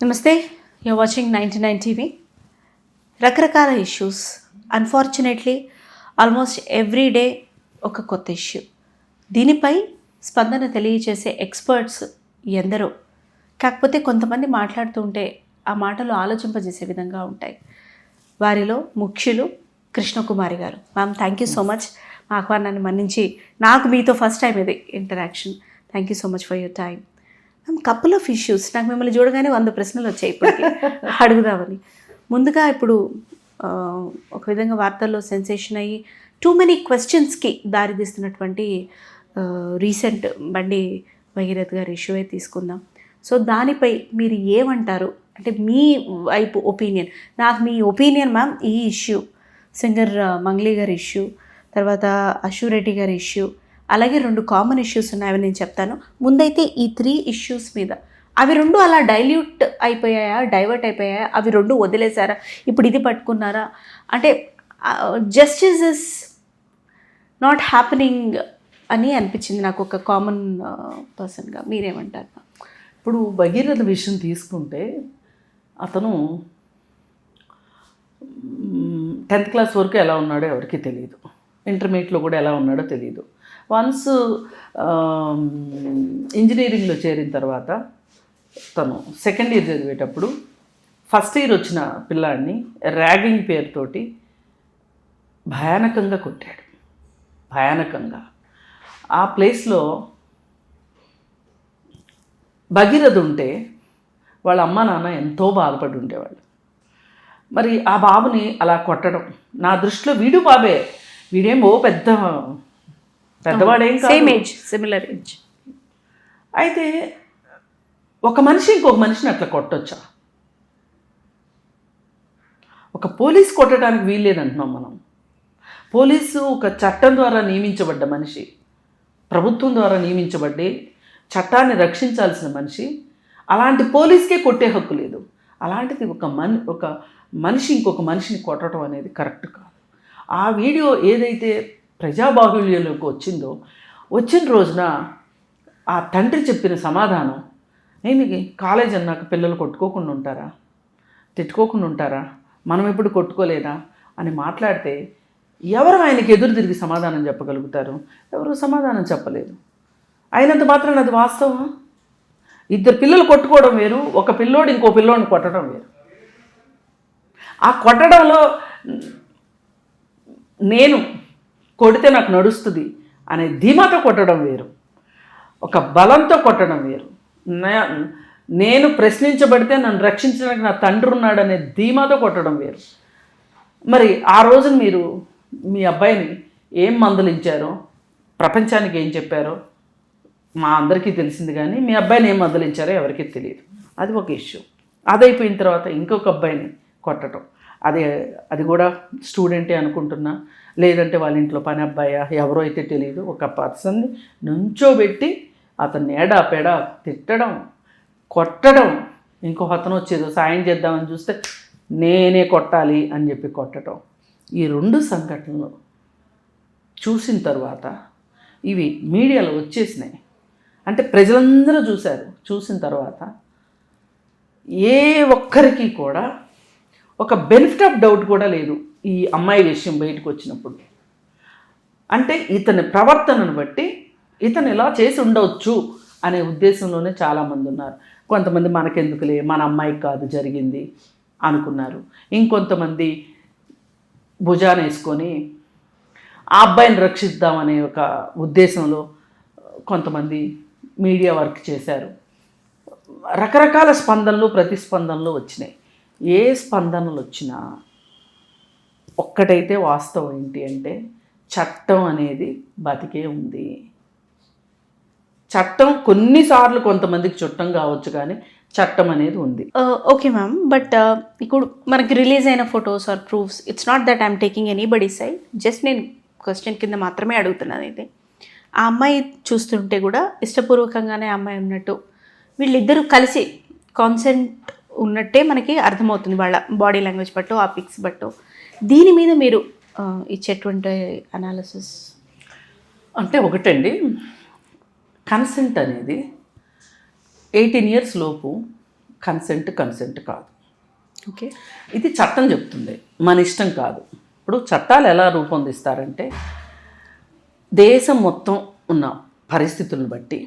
నమస్తే, you're watching 99 TV. రకరకాల issues, unfortunately almost every day ఒక కొత్త ఇష్యూ. దీనిపై స్పందన తెలియచేసే ఎక్స్పర్ట్స్ ఎందరో, కాకపోతే కొంతమంది మాట్లాడుతుంటే ఆ మాటలు ఆలోచింపజేసే విధంగా ఉంటాయి. వారిలో ముఖ్యులు కృష్ణకుమారి గారు. Ma'am, thank you so much మా ఆహ్వానాన్ని మన్నించి. నాకు మీతో ఫస్ట్ టైం ఇది interaction. Thank you so much for your time. Ma'am, couple of issues, నాకు మిమ్మల్ని చూడగానే 100 ప్రశ్నలు వచ్చాయి ఇప్పటికీ అడుగుదామని. ముందుగా ఇప్పుడు ఒక విధంగా వార్తల్లో సెన్సేషన్ అయ్యి టూ మెనీ క్వశ్చన్స్కి దారితీస్తున్నటువంటి రీసెంట్ బండి భగీరథ్ గారి ఇష్యూ తీసుకుందాం. సో దానిపై మీరు ఏమంటారు? అంటే మీ వైపు ఒపీనియన్. నాకు మీ ఒపీనియన్ మ్యామ్, ఈ ఇష్యూ సింగర్ మంగ్లీ గారి ఇష్యూ, తర్వాత అశురెడ్డి గారి ఇష్యూ, అలాగే 2 కామన్ ఇష్యూస్ ఉన్నాయని నేను చెప్తాను. ముందైతే ఈ 3 ఇష్యూస్ మీద, అవి 2 అలా డైల్యూట్ అయిపోయాయా, డైవర్ట్ అయిపోయాయా, అవి 2 వదిలేశారా, ఇప్పుడు ఇది పట్టుకున్నారా? అంటే జస్టిస్ ఇస్ నాట్ హ్యాపెనింగ్ అని అనిపించింది నాకు ఒక కామన్ పర్సన్గా. మీరేమంటారు? ఇప్పుడు భగీరథ విషయం తీసుకుంటే, అతను 10th క్లాస్ వరకు ఎలా ఉన్నాడో ఎవరికి తెలియదు, ఇంటర్మీడియట్లో కూడా ఎలా ఉన్నాడో తెలియదు. వన్స్ ఇంజనీరింగ్లో చేరిన తర్వాత తను సెకండ్ ఇయర్ చదివేటప్పుడు ఫస్ట్ ఇయర్ వచ్చిన పిల్లాడిని ర్యాగింగ్ పేరుతోటి భయానకంగా కొట్టాడు. భయానకంగా. ఆ ప్లేస్లో భగీరథ ఉంటే వాళ్ళ అమ్మ నాన్న ఎంతో బాధపడి ఉండేవాళ్ళు. మరి ఆ బాబుని అలా కొట్టడం, నా దృష్టిలో వీడు బాబే, వీడేమో పెద్దవాడేం కాదు, సేమ్ ఏజ్, సిమిలర్ ఏజ్. అయితే ఒక మనిషి ఇంకొక మనిషిని అట్లా కొట్టొచ్చా? ఒక పోలీస్ కొట్టడానికి వీల్లేదంటున్నాం మనం. పోలీసు ఒక చట్టం ద్వారా నియమించబడ్డ మనిషి, ప్రభుత్వం ద్వారా నియమించబడ్డే చట్టాన్ని రక్షించాల్సిన మనిషి. అలాంటి పోలీస్కే కొట్టే హక్కు లేదు. అలాంటిది ఒక మనిషి ఇంకొక మనిషిని కొట్టడం అనేది కరెక్ట్ కాదు. ఆ వీడియో ఏదైతే ప్రజాబాహుళ్యంలోకి వచ్చిన రోజున ఆ తండ్రి చెప్పిన సమాధానం, ఏమి కాలేజ్ అన్నాక పిల్లలు కొట్టుకోకుండా ఉంటారా, తిట్టుకోకుండా ఉంటారా, మనం ఎప్పుడు కొట్టుకోలేదా అని మాట్లాడితే ఎవరు ఆయనకి ఎదురు తిరిగి సమాధానం చెప్పగలుగుతారు? ఎవరు సమాధానం చెప్పలేదు. అయినంత మాత్రం అది వాస్తవం. 2 పిల్లలు కొట్టుకోవడం వేరు, ఒక పిల్లోడు ఇంకో పిల్లోడిని కొట్టడం వేరు. ఆ కొట్టడంలో నేను కొడితే నాకు నడుస్తుంది అనే ధీమాతో కొట్టడం వేరు, ఒక బలంతో కొట్టడం వేరు. నేను ప్రశ్నించబడితే నన్ను రక్షించడానికి నా తండ్రి ఉన్నాడనే ధీమాతో కొట్టడం వేరు. మరి ఆ రోజున మీరు మీ అబ్బాయిని ఏం మందలించారో, ప్రపంచానికి ఏం చెప్పారో మా అందరికీ తెలిసింది, కానీ మీ అబ్బాయిని ఏం మందలించారో ఎవరికీ తెలియదు. అది ఒక ఇష్యూ. అదైపోయిన తర్వాత ఇంకొక అబ్బాయిని కొట్టడం, అది కూడా స్టూడెంటే అనుకుంటున్నా, లేదంటే వాళ్ళ ఇంట్లో పని అబ్బాయా ఎవరో అయితే తెలియదు, ఒక పర్సన్ని నుంచోబెట్టి అతన్ని ఎడాపెడా తిట్టడం, కొట్టడం. ఇంకో అతను వచ్చేదో సాయం చేద్దామని చూస్తే నేనే కొట్టాలి అని చెప్పి కొట్టడం. ఈ 2 సంఘటనలు చూసిన తర్వాత ఇవి మీడియాలో వచ్చేసినాయి. అంటే ప్రజలందరూ చూసిన తర్వాత ఏ ఒక్కరికి కూడా ఒక బెనిఫిట్ ఆఫ్ డౌట్ కూడా లేదు ఈ అమ్మాయి విషయం బయటకు వచ్చినప్పుడు. అంటే ఇతని ప్రవర్తనను బట్టి ఇతను ఇలా చేసి ఉండవచ్చు అనే ఉద్దేశంలోనే చాలామంది ఉన్నారు. కొంతమంది మనకెందుకులే, మన అమ్మాయికి కాదు జరిగింది అనుకున్నారు. ఇంకొంతమంది భుజాన వేసుకొని ఆ అబ్బాయిని రక్షిద్దామనే ఒక ఉద్దేశంలో కొంతమంది మీడియా వర్క్ చేశారు. రకరకాల స్పందనలు, ప్రతిస్పందనలు వచ్చినాయి. ఏ స్పందనలు వచ్చినా ఒక్కటైతే వాస్తవం ఏంటి అంటే, చట్టం అనేది బతికే ఉంది. చట్టం కొన్నిసార్లు కొంతమందికి చుట్టం కావచ్చు, కానీ చట్టం అనేది ఉంది. ఓకే మ్యామ్, బట్ ఇప్పుడు మనకి రిలీజ్ అయిన photos or proofs, it's not that I'm taking anybody side, just నేను క్వశ్చన్ కింద మాత్రమే అడుగుతున్నాను. అయితే ఆ అమ్మాయి చూస్తుంటే కూడా ఇష్టపూర్వకంగానే ఆ అమ్మాయి ఉన్నట్టు, వీళ్ళిద్దరూ కలిసి కాన్సెంట్ ఉన్నట్టే మనకి అర్థమవుతుంది వాళ్ళ బాడీ లాంగ్వేజ్ బట్టు, ఆ పిక్స్ బట్టు. దీని మీద మీరు ఇచ్చేటువంటి అనాలిసిస్? అంటే ఒకటండి, కన్సెంట్ అనేది 18 years లోపు కన్సెంట్ కాదు. ఓకే. ఇది చట్టం చెప్తుంది, మన ఇష్టం కాదు. ఇప్పుడు చట్టాలు ఎలా రూపొందిస్తారంటే దేశం మొత్తం ఉన్న పరిస్థితులను బట్టి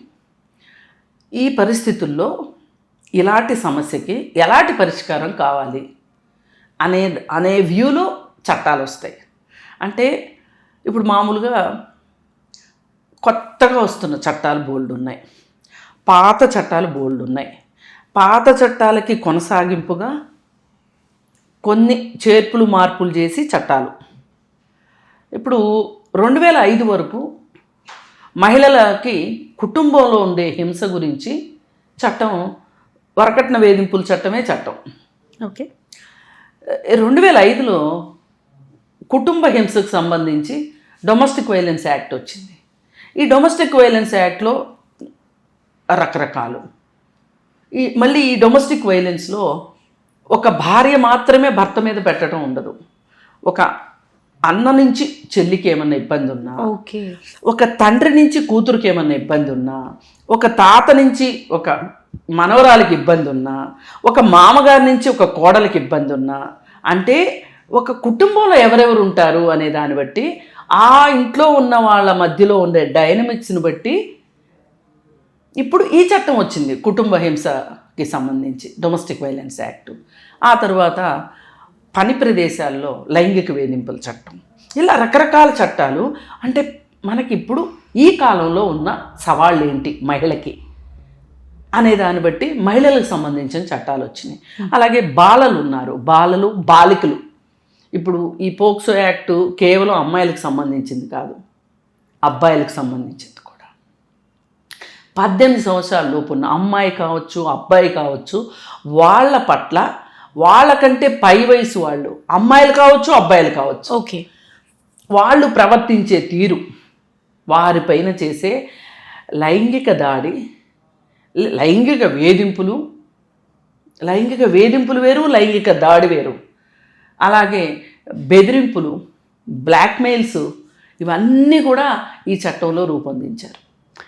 ఈ పరిస్థితుల్లో ఇలాంటి సమస్యకి ఎలాంటి పరిష్కారం కావాలి అనే వ్యూలో చట్టాలు వస్తాయి. అంటే ఇప్పుడు మామూలుగా కొత్తగా వస్తున్న చట్టాలు బోల్డ్ ఉన్నాయి, పాత చట్టాలు బోల్డ్ ఉన్నాయి. పాత చట్టాలకి కొనసాగింపుగా కొన్ని చేర్పులు మార్పులు చేసి చట్టాలు. ఇప్పుడు 2005 వరకు మహిళలకి కుటుంబంలో ఉండే హింస గురించి చట్టం, వరకట్న వేధింపుల చట్టమే చట్టం. ఓకే. 2005లో కుటుంబ హింసకు సంబంధించి డొమెస్టిక్ వైలెన్స్ యాక్ట్ వచ్చింది. ఈ డొమెస్టిక్ వైలెన్స్ యాక్ట్లో రకరకాలు మళ్ళీ ఈ డొమెస్టిక్ వైలెన్స్లో ఒక భార్య మాత్రమే భర్త మీద పెట్టడం ఉండదు. ఒక అన్న నుంచి చెల్లికి ఏమన్నా ఇబ్బంది ఉన్నా, ఓకే, ఒక తండ్రి నుంచి కూతురికి ఏమన్నా ఇబ్బంది ఉన్నా, ఒక తాత నుంచి ఒక మనవరాలకి ఇబ్బంది ఉన్నా, ఒక మామగారి నుంచి ఒక కోడలికి ఇబ్బంది ఉన్నా, అంటే ఒక కుటుంబంలో ఎవరెవరు ఉంటారు అనే దాన్ని బట్టి ఆ ఇంట్లో ఉన్న వాళ్ళ మధ్యలో ఉండే డైనమిక్స్ని బట్టి ఇప్పుడు ఈ చట్టం వచ్చింది, కుటుంబ హింసకి సంబంధించి డొమెస్టిక్ వైలెన్స్ యాక్ట్. ఆ తర్వాత పని ప్రదేశాల్లో లైంగిక వేధింపుల చట్టం. ఇలా రకరకాల చట్టాలు. అంటే మనకి ఇప్పుడు ఈ కాలంలో ఉన్న సవాళ్ళు ఏంటి మహిళకి అనే దాన్ని బట్టి మహిళలకు సంబంధించిన చట్టాలు వచ్చినాయి. అలాగే బాలలు ఉన్నారు, బాలికలు. ఇప్పుడు ఈ పోక్సో యాక్ట్ కేవలం అమ్మాయిలకు సంబంధించింది కాదు, అబ్బాయిలకు సంబంధించింది కూడా. 18 సంవత్సరాల లోపు ఉన్న అమ్మాయి కావచ్చు, అబ్బాయి కావచ్చు, వాళ్ళ పట్ల వాళ్ళకంటే పై వయసు వాళ్ళు, అమ్మాయిలు కావచ్చు, అబ్బాయిలు కావచ్చు, ఓకే, వాళ్ళు ప్రవర్తించే తీరు, వారిపైన చేసే లైంగిక దాడి, లైంగిక వేధింపులు వేరు, లైంగిక దాడి వేరు. అలాగే బెదిరింపులు, బ్లాక్మెయిల్స్, ఇవన్నీ కూడా ఈ చట్టంలో రూపొందించారు.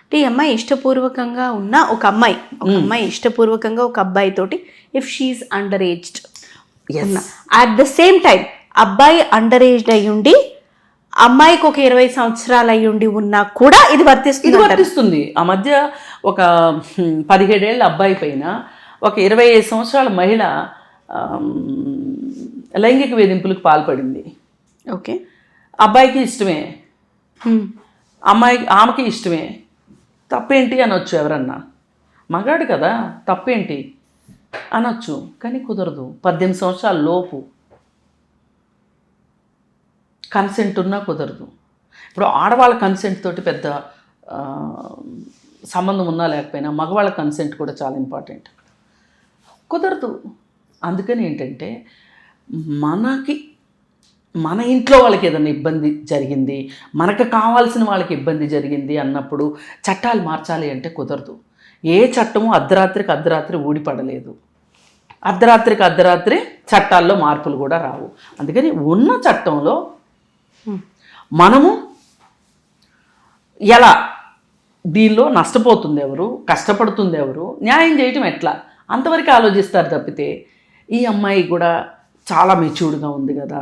అంటే ఈ అమ్మాయి ఇష్టపూర్వకంగా ఉన్న ఒక అమ్మాయి ఇష్టపూర్వకంగా ఒక అబ్బాయి తోటి if she under aged, at the same time అబ్బాయి అండర్ ఏజ్డ్ అయి ఉండి అమ్మాయికి ఒక 20 సంవత్సరాలు అయి ఉండి ఉన్నా కూడా ఇది వర్తిస్తుంది. ఆ మధ్య ఒక 17 ఏళ్ళ అబ్బాయి పైన ఒక 25 సంవత్సరాల మహిళ లైంగిక వేధింపులకు పాల్పడింది. ఓకే. అబ్బాయికి ఇష్టమే, ఆమెకి ఇష్టమే. తప్పేంటి అనొచ్చు ఎవరన్నా, మగాడు కదా తప్పేంటి అనొచ్చు, కానీ కుదరదు. 18 సంవత్సరాల లోపు కన్సెంట్ ఉన్నా కుదరదు. ఇప్పుడు ఆడవాళ్ళ కన్సెంట్ తోటి పెద్ద సంబంధం ఉన్నా లేకపోయినా మగవాళ్ళ కన్సెంట్ కూడా చాలా ఇంపార్టెంట్. కుదరదు. అందుకని ఏంటంటే మన ఇంట్లో వాళ్ళకి ఏదైనా ఇబ్బంది జరిగింది, మనకు కావాల్సిన వాళ్ళకి ఇబ్బంది జరిగింది అన్నప్పుడు చట్టాలు మార్చాలి అంటే కుదరదు. ఏ చట్టము అర్ధరాత్రి ఊడిపడలేదు. అర్ధరాత్రి చట్టాల్లో మార్పులు కూడా రావు. అందుకని ఉన్న చట్టంలో మనము ఎలా, దీనిలో నష్టపోతుంది ఎవరు, కష్టపడుతుంది ఎవరు, న్యాయం చేయటం ఎట్లా, అంతవరకు ఆలోచిస్తారు తప్పితే ఈ అమ్మాయి కూడా చాలా మెచ్యూర్డ్గా ఉంది కదా,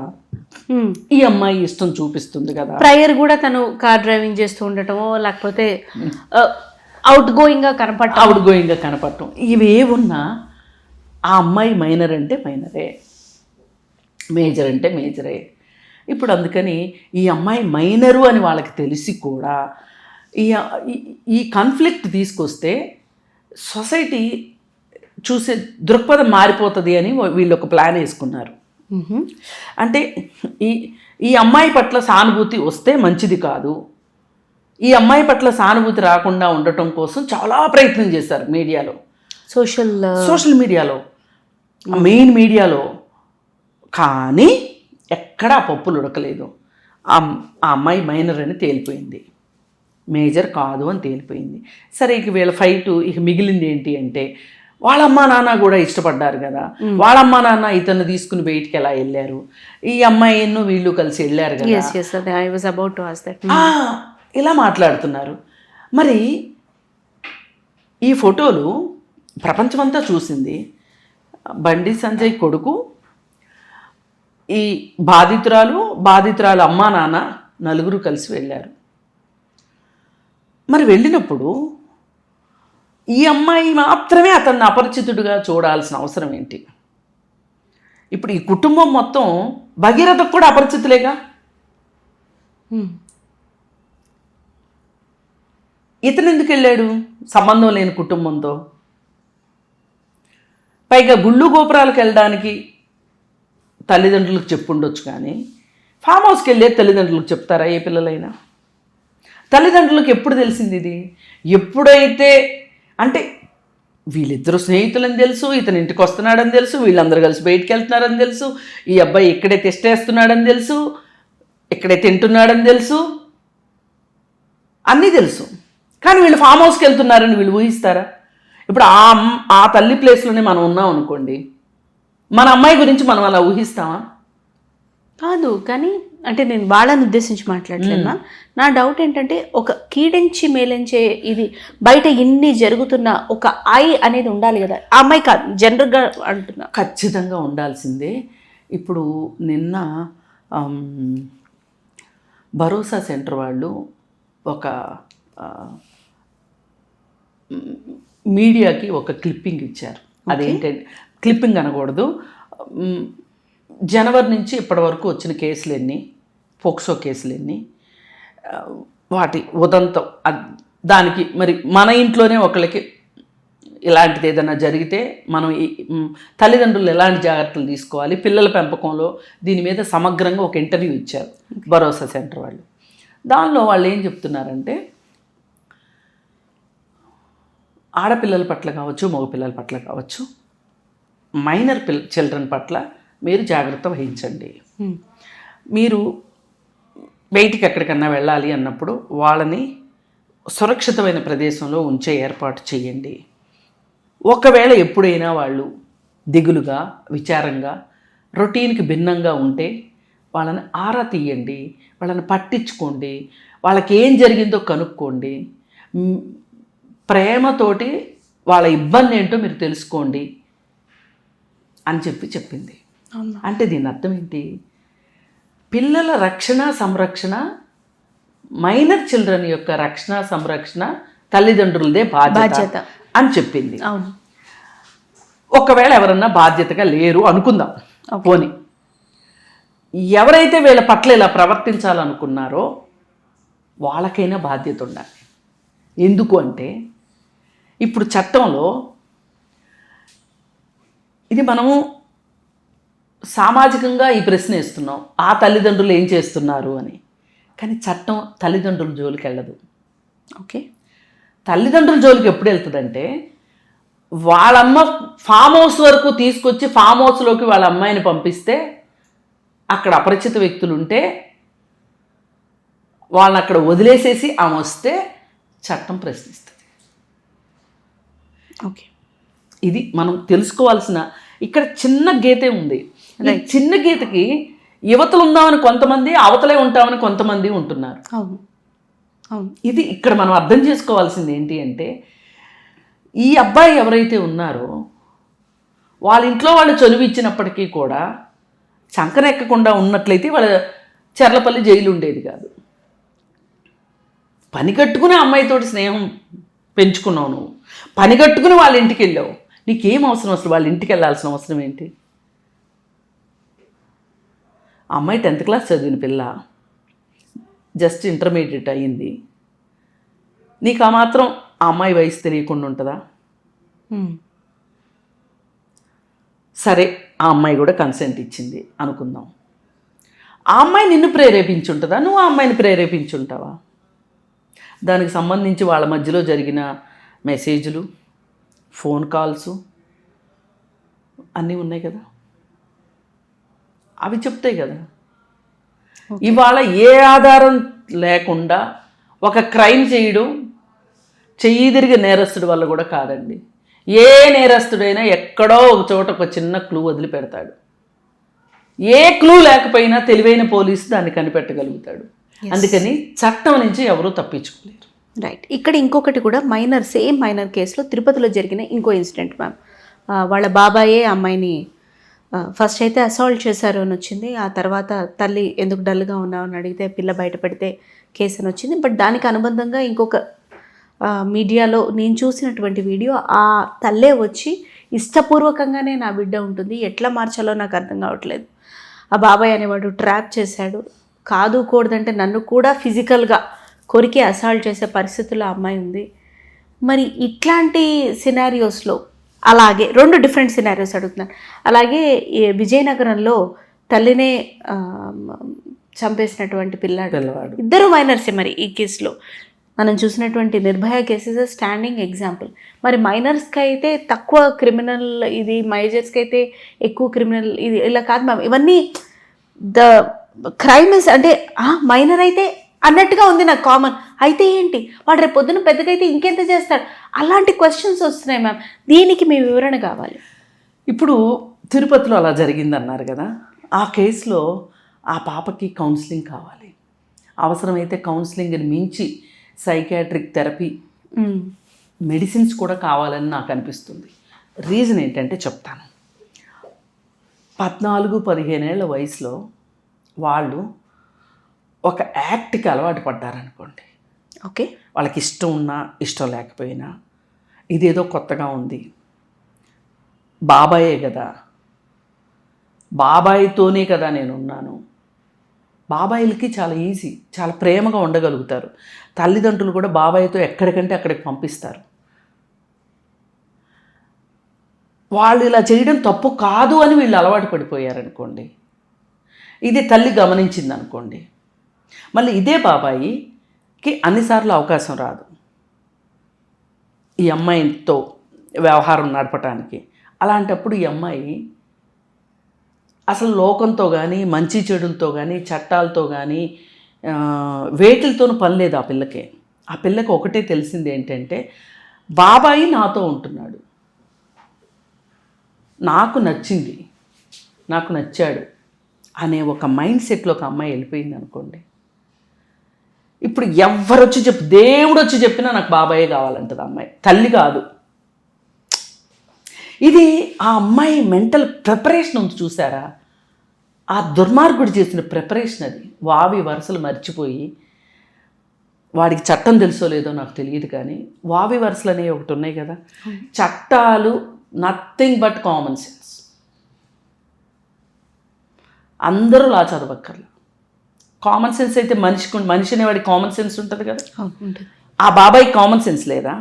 ఈ అమ్మాయి ఇష్టం చూపిస్తుంది కదా, ప్రయర్ కూడా తను కార్ డ్రైవింగ్ చేస్తూ ఉండటమో లేకపోతే అవుట్ గోయింగ్గా కనపడటం ఇవేవున్నా ఆ అమ్మాయి మైనర్ అంటే మైనరే, మేజర్ అంటే మేజరే. ఇప్పుడు అందుకని ఈ అమ్మాయి మైనరు అని వాళ్ళకి తెలిసి కూడా ఈ కాన్ఫ్లిక్ట్ తీసుకొస్తే సొసైటీ చూసే దృక్పథం మారిపోతుంది అని వీళ్ళు ఒక ప్లాన్ వేసుకున్నారు. అంటే ఈ అమ్మాయి పట్ల సానుభూతి వస్తే మంచిది కాదు, ఈ అమ్మాయి పట్ల సానుభూతి రాకుండా ఉండటం కోసం చాలా ప్రయత్నం చేశారు మీడియాలో, సోషల్ మీడియాలో, మెయిన్ మీడియాలో. కానీ ఎక్కడా పప్పులు ఉడకలేదు. ఆ అమ్మాయి మైనర్ అని తేలిపోయింది, మేజర్ కాదు అని తేలిపోయింది. సరే, ఇక వీళ్ళ ఫైట్ ఇక మిగిలింది ఏంటి అంటే వాళ్ళ అమ్మా నాన్న కూడా ఇష్టపడ్డారు కదా, వాళ్ళ అమ్మా నాన్న ఇతను తీసుకుని బయటికి ఎలా వెళ్ళారు, ఈ అమ్మాయిను వీళ్ళు కలిసి వెళ్ళారు కదా, ఇలా మాట్లాడుతున్నారు. మరి ఈ ఫోటోలు ప్రపంచమంతా చూసింది. బండి సంజయ్ కొడుకు, ఈ బాధితురాలు అమ్మా నాన్న నలుగురు కలిసి వెళ్ళారు. మరి వెళ్ళినప్పుడు ఈ అమ్మాయి మాత్రమే అతన్ని అపరిచితుడిగా చూడాల్సిన అవసరం ఏంటి? ఇప్పుడు ఈ కుటుంబం మొత్తం భగీరథకు కూడా అపరిచితులేగా. ఇతను ఎందుకు వెళ్ళాడు సంబంధం లేని కుటుంబంతో? పైగా గుళ్ళు గోపురాలకు వెళ్ళడానికి తల్లిదండ్రులకు చెప్పుండొచ్చు, కానీ ఫామ్ హౌస్కి వెళ్ళే తల్లిదండ్రులకు చెప్తారా ఏ పిల్లలైనా? తల్లిదండ్రులకు ఎప్పుడు తెలిసింది ఇది? ఎప్పుడైతే అంటే వీళ్ళిద్దరు స్నేహితులని తెలుసు, ఇతను ఇంటికి వస్తున్నాడని తెలుసు, వీళ్ళందరూ కలిసి బయటికి వెళ్తున్నారని తెలుసు, ఈ అబ్బాయి ఇక్కడే తెస్టేస్తున్నాడని తెలుసు, ఇక్కడే తింటున్నాడని తెలుసు, అన్నీ తెలుసు. కానీ వీళ్ళు ఫామ్ హౌస్కి వెళ్తున్నారని వీళ్ళు ఊహిస్తారా? ఇప్పుడు ఆ తల్లి ప్లేస్లోనే మనం ఉన్నాం అనుకోండి, మన అమ్మాయి గురించి మనం అలా ఊహిస్తామా? కాదు. కానీ అంటే నేను వాళ్ళని ఉద్దేశించి మాట్లాడలేనా. నా డౌట్ ఏంటంటే ఒక కీడించి మేలించే ఇది బయట ఇన్ని జరుగుతున్న ఒక ఐ అనేది ఉండాలి కదా. ఆ అమ్మాయి కాదు, జనరల్గా అంటున్నా. ఖచ్చితంగా ఉండాల్సిందే. ఇప్పుడు నిన్న భరోసా సెంటర్ వాళ్ళు ఒక మీడియాకి ఒక క్లిప్పింగ్ ఇచ్చారు. అదేంటంటే క్లిప్పింగ్ అనకూడదు, జనవరి నుంచి ఇప్పటి వరకు వచ్చిన కేసులన్నీ, పోక్సో కేసులన్నీ, వాటి ఉదంతం, దానికి మరి మన ఇంట్లోనే ఒకళ్ళకి ఇలాంటిది ఏదైనా జరిగితే మనం తల్లిదండ్రులు ఎలాంటి జాగ్రత్తలు తీసుకోవాలి, పిల్లల పెంపకంలో దీని మీద సమగ్రంగా ఒక ఇంటర్వ్యూ ఇచ్చారు భరోసా సెంటర్ వాళ్ళు. దానిలో వాళ్ళు ఏం చెప్తున్నారంటే, ఆడపిల్లల పట్ల కావచ్చు, మగపిల్లల పట్ల కావచ్చు, మైనర్ చిల్డ్రన్ పట్ల మీరు జాగ్రత్త వహించండి. మీరు బయటికి ఎక్కడికన్నా వెళ్ళాలి అన్నప్పుడు వాళ్ళని సురక్షితమైన ప్రదేశంలో ఉంచే ఏర్పాటు చేయండి. ఒకవేళ ఎప్పుడైనా వాళ్ళు దిగులుగా, విచారంగా, రొటీన్కి భిన్నంగా ఉంటే వాళ్ళని ఆరా తీయండి, వాళ్ళని పట్టించుకోండి, వాళ్ళకి ఏం జరిగిందో కనుక్కోండి, ప్రేమతోటి వాళ్ళ ఇబ్బంది ఏంటో మీరు తెలుసుకోండి అని చెప్పింది. అంటే దీని అర్థం ఏంటి? పిల్లల రక్షణ సంరక్షణ, మైనర్ చిల్డ్రన్ యొక్క రక్షణ సంరక్షణ తల్లిదండ్రులదే బాధ్యత అని చెప్పింది. అవును. ఒకవేళ ఎవరన్నా బాధ్యతగా లేరు అనుకుందాం, పోనీ ఎవరైతే వీళ్ళ పట్ల ఇలా ప్రవర్తించాలనుకున్నారో వాళ్ళకైనా బాధ్యత ఉండాలి. ఎందుకు అంటే ఇప్పుడు చట్టంలో ఇది మనము సామాజికంగా ఈ ప్రశ్న వేస్తున్నాం, ఆ తల్లిదండ్రులు ఏం చేస్తున్నారు అని. కానీ చట్టం తల్లిదండ్రుల జోలికి వెళ్ళదు. ఓకే. తల్లిదండ్రుల జోలికి ఎప్పుడు వెళ్తుందంటే, వాళ్ళమ్మ ఫామ్ హౌస్ వరకు తీసుకొచ్చి ఫామ్ హౌస్లోకి వాళ్ళ అమ్మాయిని పంపిస్తే అక్కడ అపరిచిత వ్యక్తులు ఉంటే వాళ్ళని అక్కడ వదిలేసేసి ఆమె వస్తే చట్టం ప్రశ్నిస్తుంది. ఓకే. ఇది మనం తెలుసుకోవాల్సిన ఇక్కడ చిన్న గీతే ఉంది. ఈ చిన్న గీతకి యువతలు ఉందామని కొంతమంది, అవతలే ఉంటామని కొంతమంది ఉంటున్నారు. అవును, అవును. ఇది ఇక్కడ మనం అర్థం చేసుకోవాల్సింది ఏంటి అంటే, ఈ అబ్బాయి ఎవరైతే ఉన్నారో వాళ్ళ ఇంట్లో వాళ్ళు చనువిచ్చినప్పటికీ కూడా చంకనెక్కకుండా ఉన్నట్లయితే వాళ్ళ చెర్లపల్లి జైలు ఉండేది కాదు. పని కట్టుకుని అమ్మాయితోటి స్నేహం పెంచుకున్నావు, నువ్వు పని కట్టుకుని వాళ్ళ ఇంటికి వెళ్ళావు, నీకేం అవసరం? అసలు వాళ్ళ ఇంటికి వెళ్ళాల్సిన అవసరం ఏంటి? అమ్మాయి 10th క్లాస్ చదివిన పిల్ల, జస్ట్ ఇంటర్మీడియట్ అయ్యింది. నీకు ఆ మాత్రం ఆ అమ్మాయి వయసు తెలియకుండా ఉంటుందా? సరే, ఆ అమ్మాయి కూడా కన్సెంట్ ఇచ్చింది అనుకుందాం. ఆ అమ్మాయి నిన్ను ప్రేరేపించుంటుందా? నువ్వు ఆ అమ్మాయిని ప్రేరేపించుంటావా? దానికి సంబంధించి వాళ్ళ మధ్యలో జరిగిన మెసేజ్లు, ఫోన్ కాల్స్ అన్నీ ఉన్నాయి కదా, అవి చెప్తాయి కదా. ఇవాళ ఏ ఆధారం లేకుండా ఒక క్రైమ్ చేయడం చెయ్యిదిరిగి నేరస్తుడి వల్ల కూడా కాదండి. ఏ నేరస్తుడైనా ఎక్కడో ఒక చోట ఒక చిన్న క్లూ వదిలిపెడతాడు. ఏ క్లూ లేకపోయినా తెలివైన పోలీసు దాన్ని కనిపెట్టగలుగుతాడు. అందుకని చట్టం నుంచి ఎవరూ తప్పించుకోలేరు. రైట్. ఇక్కడ ఇంకొకటి కూడా సేమ్ మైనర్ కేసులో తిరుపతిలో జరిగిన ఇంకో ఇన్సిడెంట్ మ్యామ్. వాళ్ళ బాబాయే అమ్మాయిని ఫస్ట్ అయితే అసాల్ట్ చేశారు అని వచ్చింది. ఆ తర్వాత తల్లి ఎందుకు డల్గా ఉన్నావు అని అడిగితే పిల్ల బయటపడితే కేసు అని వచ్చింది. బట్ దానికి అనుబంధంగా ఇంకొక మీడియాలో నేను చూసినటువంటి వీడియో, ఆ తల్లే వచ్చి ఇష్టపూర్వకంగానే నా బిడ్డ ఉంటుంది, ఎట్లా మార్చాలో నాకు అర్థం కావట్లేదు, ఆ బాబాయ్ అనేవాడు ట్రాప్ చేశాడు, కాదు కూడదంటే నన్ను కూడా ఫిజికల్గా కొరికి అసాల్ట్ చేసే పరిస్థితుల్లో అమ్మాయి ఉంది. మరి ఇట్లాంటి సినారియోస్లో అలాగే 2 డిఫరెంట్ సినారియోస్ అడుగుతున్నాను. అలాగే ఈ విజయనగరంలో తల్లినే చంపేసినటువంటి పిల్లవాడు, ఇద్దరు మైనర్సే. మరి ఈ కేసులో మనం చూసినటువంటి నిర్భయ కేసెస్ స్టాండింగ్ ఎగ్జాంపుల్. మరి మైనర్స్కి అయితే తక్కువ క్రిమినల్ ఇది, మేజర్స్కి అయితే ఎక్కువ క్రిమినల్ ఇది, ఇలా కాదు మ్యామ్. ఇవన్నీ ద క్రైమ్ ఇస్ అంటే మైనర్ అయితే అన్నట్టుగా ఉంది నాకు కామన్. అయితే ఏంటి వాడు రేపు పొద్దున పెద్దగైతే ఇంకెంత చేస్తాడు, అలాంటి క్వశ్చన్స్ వస్తున్నాయి మ్యామ్. దీనికి మీ వివరణ కావాలి. ఇప్పుడు తిరుపతిలో అలా జరిగిందన్నారు కదా, ఆ కేసులో ఆ పాపకి కౌన్సిలింగ్ కావాలి. అవసరమైతే కౌన్సిలింగ్ని మించి సైకాట్రిక్ థెరపీ, మెడిసిన్స్ కూడా కావాలని నాకు అనిపిస్తుంది. రీజన్ ఏంటంటే చెప్తాను. 14-15 ఏళ్ల వయసులో వాళ్ళు ఒక యాక్ట్కి అలవాటు పడ్డారనుకోండి. ఓకే, వాళ్ళకి ఇష్టం ఉన్నా ఇష్టం లేకపోయినా ఇదేదో కొత్తగా ఉంది, బాబాయే కదా, బాబాయితోనే కదా నేనున్నాను. బాబాయిలకి చాలా ఈజీ, చాలా ప్రేమగా ఉండగలుగుతారు. తల్లిదండ్రులు కూడా బాబాయితో ఎక్కడికంటే అక్కడికి పంపిస్తారు. వాళ్ళు ఇలా చేయడం తప్పు కాదు అని వీళ్ళు అలవాటు పడిపోయారనుకోండి, ఇది తల్లి గమనించింది అనుకోండి, మళ్ళీ ఇదే బాబాయికి అన్నిసార్లు అవకాశం రాదు ఈ అమ్మాయితో వ్యవహారం నడపటానికి. అలాంటప్పుడు ఈ అమ్మాయి అసలు లోకంతో కానీ, మంచి చెడులతో కానీ, చట్టాలతో కానీ వేటిలతోనూ పని లేదు ఆ పిల్లకి. ఆ పిల్లకి ఒకటే తెలిసింది ఏంటంటే, బాబాయి నాతో ఉంటున్నాడు, నాకు నచ్చింది, నాకు నచ్చాడు అనే ఒక మైండ్ సెట్లో ఒక అమ్మాయి వెళ్ళిపోయింది అనుకోండి. ఇప్పుడు ఎవరు వచ్చి దేవుడు వచ్చి చెప్పినా నాకు బాబాయే కావాలంటది అమ్మాయి, తల్లి కాదు. ఇది ఆ అమ్మాయి మెంటల్ ప్రిపరేషన్ ఉంది చూసారా, ఆ దుర్మార్గుడు చేసిన ప్రిపరేషన్ అది. వావి వరుసలు మర్చిపోయి, వాడికి చట్టం తెలుసో లేదో నాకు తెలియదు కానీ వావి వరుసలు అనేవి ఒకటి ఉన్నాయి కదా, చట్టాలు నథింగ్ బట్ కామన్ సెన్స్. అందరూ లా చదవక్కర్లా, కామన్ సెన్స్ అయితే మనిషి అనేవాడి కామన్ సెన్స్ ఉంటుంది కదా. ఆ బాబాయ్ కామన్ సెన్స్ లేదా?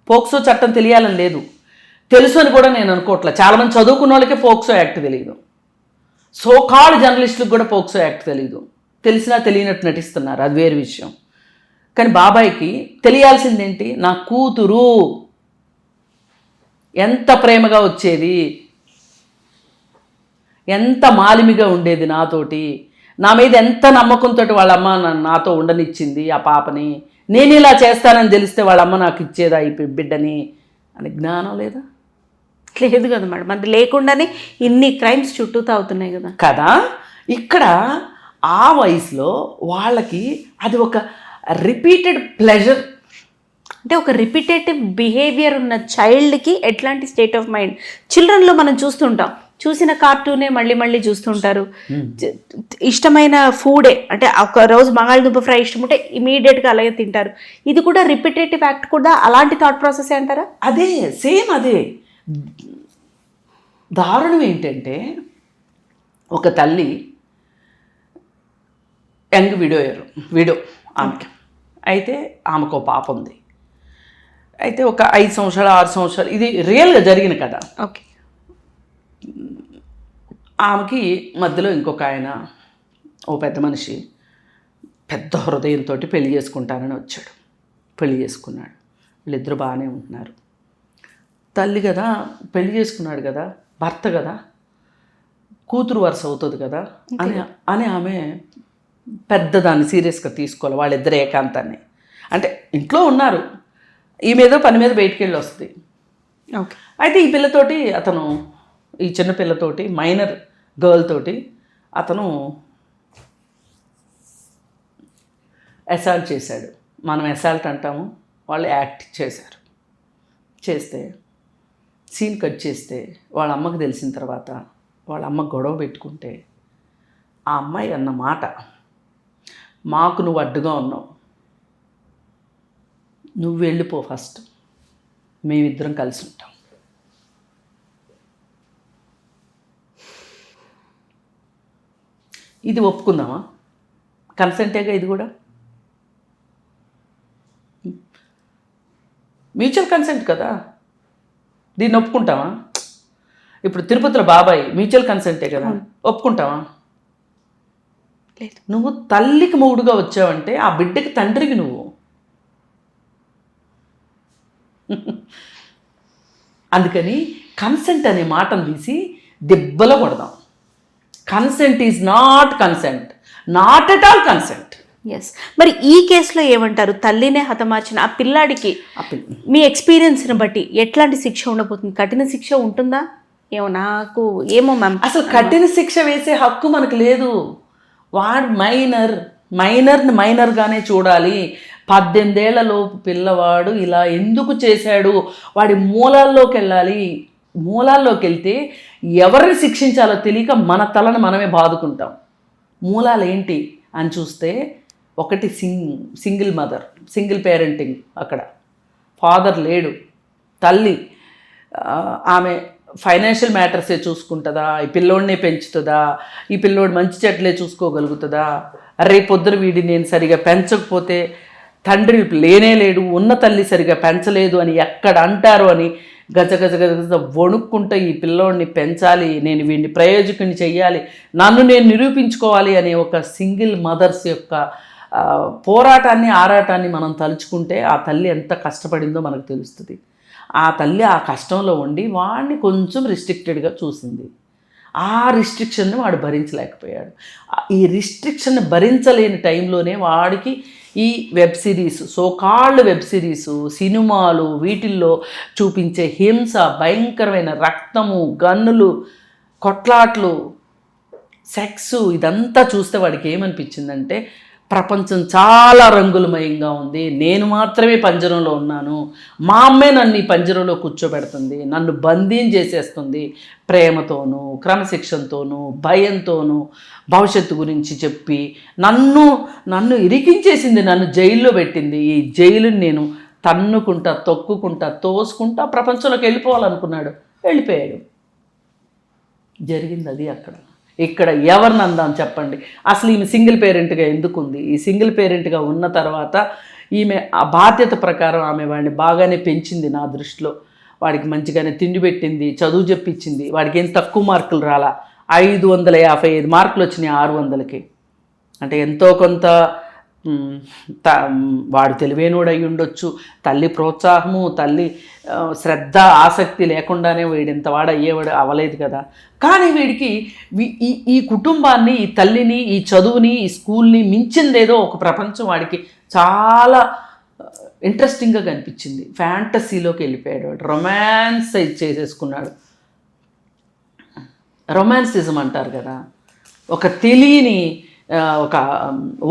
పోక్సో చట్టం తెలియాలని లేదు, తెలుసు అని కూడా నేను అనుకోవట్లా. చాలామంది చదువుకున్న వాళ్ళకే పోక్సో యాక్ట్ తెలియదు, సోకాల్డ్ జర్నలిస్టులకు కూడా పోక్సో యాక్ట్ తెలియదు. తెలిసినా తెలియనట్టు నటిస్తున్నారు, అది వేరు విషయం. కానీ బాబాయ్కి తెలియాల్సిందేంటి, నా కూతురు ఎంత ప్రేమగా వచ్చేది, ఎంత మాలిమిగా ఉండేది నాతోటి, నా మీద ఎంత నమ్మకంతో వాళ్ళ అమ్మ నాతో ఉండనిచ్చింది ఆ పాపని, నేను ఇలా చేస్తానని తెలిస్తే వాళ్ళ అమ్మ నాకు ఇచ్చేదా ఈ బిడ్డని అని జ్ఞానం లేదా? లేదు కదా మేడం, అది లేకుండానే ఇన్ని క్రైమ్స్ చుట్టూతా అవుతున్నాయి కదా. కదా, ఇక్కడ ఆ వయసులో వాళ్ళకి అది ఒక రిపీటెడ్ ప్లెజర్. అంటే ఒక రిపీటేటివ్ బిహేవియర్ ఉన్న చైల్డ్కి ఎట్లాంటి స్టేట్ ఆఫ్ మైండ్. చిల్డ్రన్లో మనం చూస్తుంటాం, చూసిన కార్టూనే మళ్ళీ మళ్ళీ చూస్తుంటారు. ఇష్టమైన ఫుడే అంటే ఒక రోజు బంగాళదుంప ఫ్రై ఇష్టం ఉంటే ఇమీడియట్గా అలాగే తింటారు. ఇది కూడా రిపిటేటివ్ యాక్ట్ కూడా అలాంటి థాట్ ప్రాసెస్ అంటారా? అదే సేమ్ అదే. దారుణం ఏంటంటే, ఒక తల్లి యంగ్ విడో ఆమెకి, అయితే ఆమెకు ఒక పాప ఉంది. అయితే ఒక 5 సంవత్సరాలు 6 సంవత్సరాలు, ఇది రియల్గా జరిగిన కథ. ఓకే, ఆమెకి మధ్యలో ఇంకొక ఆయన, ఓ పెద్ద మనిషి, పెద్ద హృదయంతో పెళ్లి చేసుకుంటానని వచ్చాడు. పెళ్లి చేసుకున్నాడు, వీళ్ళిద్దరూ బాగానే ఉంటున్నారు. తల్లి కదా, పెళ్లి చేసుకున్నాడు కదా, భర్త కదా, కూతురు వరుస అవుతుంది కదా అని ఆమె పెద్దదాన్ని సీరియస్గా తీసుకోవాలి. వాళ్ళిద్దరు ఏకాంతాన్ని, అంటే ఇంట్లో ఉన్నారు, ఈ మీద పని మీద బయటికి వెళ్ళి వస్తుంది. ఓకే, అయితే ఈ పిల్లతోటి అతను, ఈ చిన్న పిల్లతోటి, మైనర్ గర్ల్ తోటి అతను అసాల్ట్ చేశాడు. మనం అసాల్ట్ అంటాము, వాళ్ళు యాక్ట్ చేశారు. చేస్తే సీన్ కట్ చేస్తే వాళ్ళ అమ్మకు తెలిసిన తర్వాత వాళ్ళ అమ్మ గొడవ పెట్టుకుంటే ఆ అమ్మాయి అన్న మాట, మాకు నువ్వు అడ్డుగా ఉన్నావు, నువ్వు వెళ్ళిపో ఫస్ట్, మేమిద్దరం కలిసి ఉంటాం. ఇది ఒప్పుకుందామా? కన్సెంటేగా ఇది కూడా, మ్యూచువల్ కన్సెంట్ కదా, దీన్ని ఒప్పుకుంటావా? ఇప్పుడు తిరుపతిలో బాబాయ్ మ్యూచువల్ కన్సెంటే కదా, ఒప్పుకుంటావా? నువ్వు తల్లికి మొగుడుగా వచ్చావంటే ఆ బిడ్డకి తండ్రికి నువ్వు. అందుకని కన్సెంట్ అనే మాటను తీసి దెబ్బలో కొడదాం. Consent is not consent, not at all consent. Yes. మరి ఈ కేసులో ఏమంటారు? తల్లినే హతమార్చిన ఆ పిల్లాడికి మీ ఎక్స్పీరియన్స్ని బట్టి ఎట్లాంటి శిక్ష ఉండబోతుంది? కఠిన శిక్ష ఉంటుందా? ఏమో మ్యామ్, అసలు కఠిన శిక్ష వేసే హక్కు మనకు లేదు. వాడు మైనర్ని మైనర్గానే చూడాలి. 18 ఏళ్లలోపు పిల్లవాడు ఇలా ఎందుకు చేశాడు, వాడి మూలాల్లోకి వెళ్ళాలి. మూలాల్లోకి వెళ్తే ఎవరిని శిక్షించాలో తెలియక మన తలను మనమే బాదుకుంటాం. మూలాలు ఏంటి అని చూస్తే, ఒకటి సింగిల్ మదర్, సింగిల్ పేరెంటింగ్. అక్కడ ఫాదర్ లేడు, తల్లి ఆమె ఫైనాన్షియల్ మ్యాటర్సే చూసుకుంటుందా, ఈ పిల్లోడినే పెంచుతుందా, ఈ పిల్లోడు మంచి చెట్లే చూసుకోగలుగుతుందా, రేపొద్దున వీడిని నేను సరిగా పెంచకపోతే తండ్రి లేనే లేడు, ఉన్న తల్లి సరిగా పెంచలేదు అని ఎక్కడ అంటారు అని గజ గజ గజ గజ వణుక్కుంటూ ఈ పిల్లోడిని పెంచాలి, నేను వీడిని ప్రయోజకుని చెయ్యాలి, నన్ను నేను నిరూపించుకోవాలి అనే ఒక సింగిల్ మదర్స్ యొక్క పోరాటాన్ని ఆరాటాన్ని మనం తలుచుకుంటే ఆ తల్లి ఎంత కష్టపడిందో మనకు తెలుస్తుంది. ఆ తల్లి ఆ కష్టంలో ఉండి వాడిని కొంచెం రిస్ట్రిక్టెడ్గా చూసింది. ఆ రిస్ట్రిక్షన్ని వాడు భరించలేకపోయాడు. ఈ రిస్ట్రిక్షన్ భరించలేని టైంలోనే వాడికి ఈ web series, so called web series, సినిమాలు, వీటిల్లో చూపించే హింస, భయంకరమైన రక్తము, గన్నులు, కొట్లాట్లు, సెక్సు, ఇదంతా చూస్తే వాడికి ఏమనిపించిందంటే ప్రపంచం చాలా రంగులమయంగా ఉంది, నేను మాత్రమే పంజరంలో ఉన్నాను, మా అమ్మే నన్ను ఈ పంజరంలో కూర్చోబెడుతుంది, నన్ను బందీం చేసేస్తుంది, ప్రేమతోనూ క్రమశిక్షణతోనూ భయంతోనూ భవిష్యత్తు గురించి చెప్పి నన్ను ఇరికించేసింది, నన్ను జైల్లో పెట్టింది. ఈ జైలుని నేను తన్నుకుంటా, తొక్కుకుంటా, తోసుకుంటా ప్రపంచంలోకి వెళ్ళిపోవాలనుకున్నాడు, వెళ్ళిపోయాడు. జరిగింది అది. ఇక్కడ ఎవరిని అందాం చెప్పండి? అసలు ఈమె సింగిల్ పేరెంట్గా ఎందుకుంది? ఈ సింగిల్ పేరెంట్గా ఉన్న తర్వాత ఈమె ఆ బాధ్యత ప్రకారం ఆమె వాడిని బాగానే పెంచింది. నా దృష్టిలో వాడికి మంచిగానే తిండి పెట్టింది, చదువు చెప్పించింది. వాడికి ఏం తక్కువ మార్కులు రాలా, 555 మార్కులు వచ్చినాయి 600కి. అంటే ఎంతో కొంత వాడు తెలివైనోడు అయి ఉండొచ్చు, తల్లి ప్రోత్సాహము, తల్లి శ్రద్ధ, ఆసక్తి లేకుండానే వీడు ఇంత వాడు అయ్యేవాడు అవ్వలేదు కదా. కానీ వీడికి ఈ కుటుంబాన్ని, ఈ తల్లిని, ఈ చదువుని, ఈ స్కూల్ని మించిందేదో ఒక ప్రపంచం వాడికి చాలా ఇంట్రెస్టింగ్గా కనిపించింది. ఫ్యాంటసీలోకి వెళ్ళిపోయాడు వాడు, రొమాన్స్ చేసేసుకున్నాడు. రొమాన్సిజం అంటారు కదా, ఒక తెలియని ఒక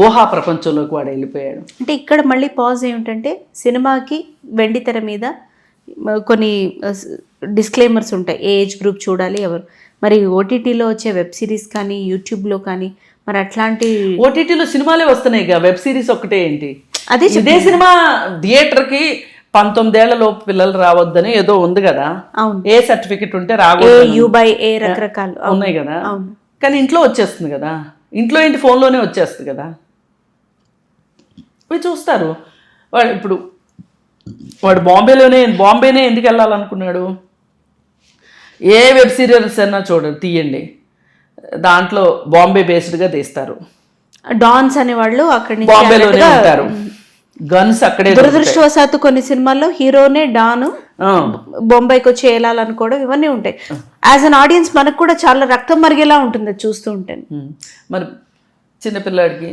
ఊహా ప్రపంచంలోకి వాడు వెళ్ళిపోయాడు. అంటే ఇక్కడ మళ్ళీ పాజ్ ఏమిటంటే, సినిమాకి వెండి తెర మీద కొన్ని డిస్క్లైమర్స్ ఉంటాయి, ఏ ఏజ్ గ్రూప్ చూడాలి ఎవరు. మరి ఓటీటీలో వచ్చే వెబ్ సిరీస్ కానీ యూట్యూబ్లో కానీ మరి అట్లాంటి ఓటీటీలో సినిమాలే వస్తున్నాయి కదా, వెబ్ సిరీస్ ఒక్కటే ఏంటి? అదే ఇదే సినిమా థియేటర్కి 19 ఏళ్లలోపు పిల్లలు రావద్దని ఏదో ఉంది కదా. అవును, ఏ సర్టిఫికెట్ ఉంటే రావద్దు రకరకాలు ఉన్నాయి కదా. కానీ ఇంట్లో వచ్చేస్తుంది కదా, ఇంట్లో ఏంటి ఫోన్లోనే వచ్చేస్తుంది కదా, అవి చూస్తారు. వాడు బాంబేనే ఎందుకు వెళ్ళాలనుకున్నాడు? ఏ వెబ్ సిరీస్ అయినా తీయండి, దాంట్లో బాంబే బేస్డ్గా తీస్తారు. డాన్స్ అనేవాళ్ళు అక్కడి నుంచి బాంబేలోనే ఉంటారు, గన్స్ అక్కడే. దురదృష్టవశాత్తు కొన్ని సినిమాల్లో హీరోనే డాను బొంబాయికి వచ్చి వెళ్ళాలనుకోవడం ఇవన్నీ ఉంటాయి. యాజ్ అన్ ఆడియన్స్ మనకు కూడా చాలా రక్తం మరిగేలా ఉంటుంది చూస్తూ ఉంటే. మరి చిన్నపిల్లాడికి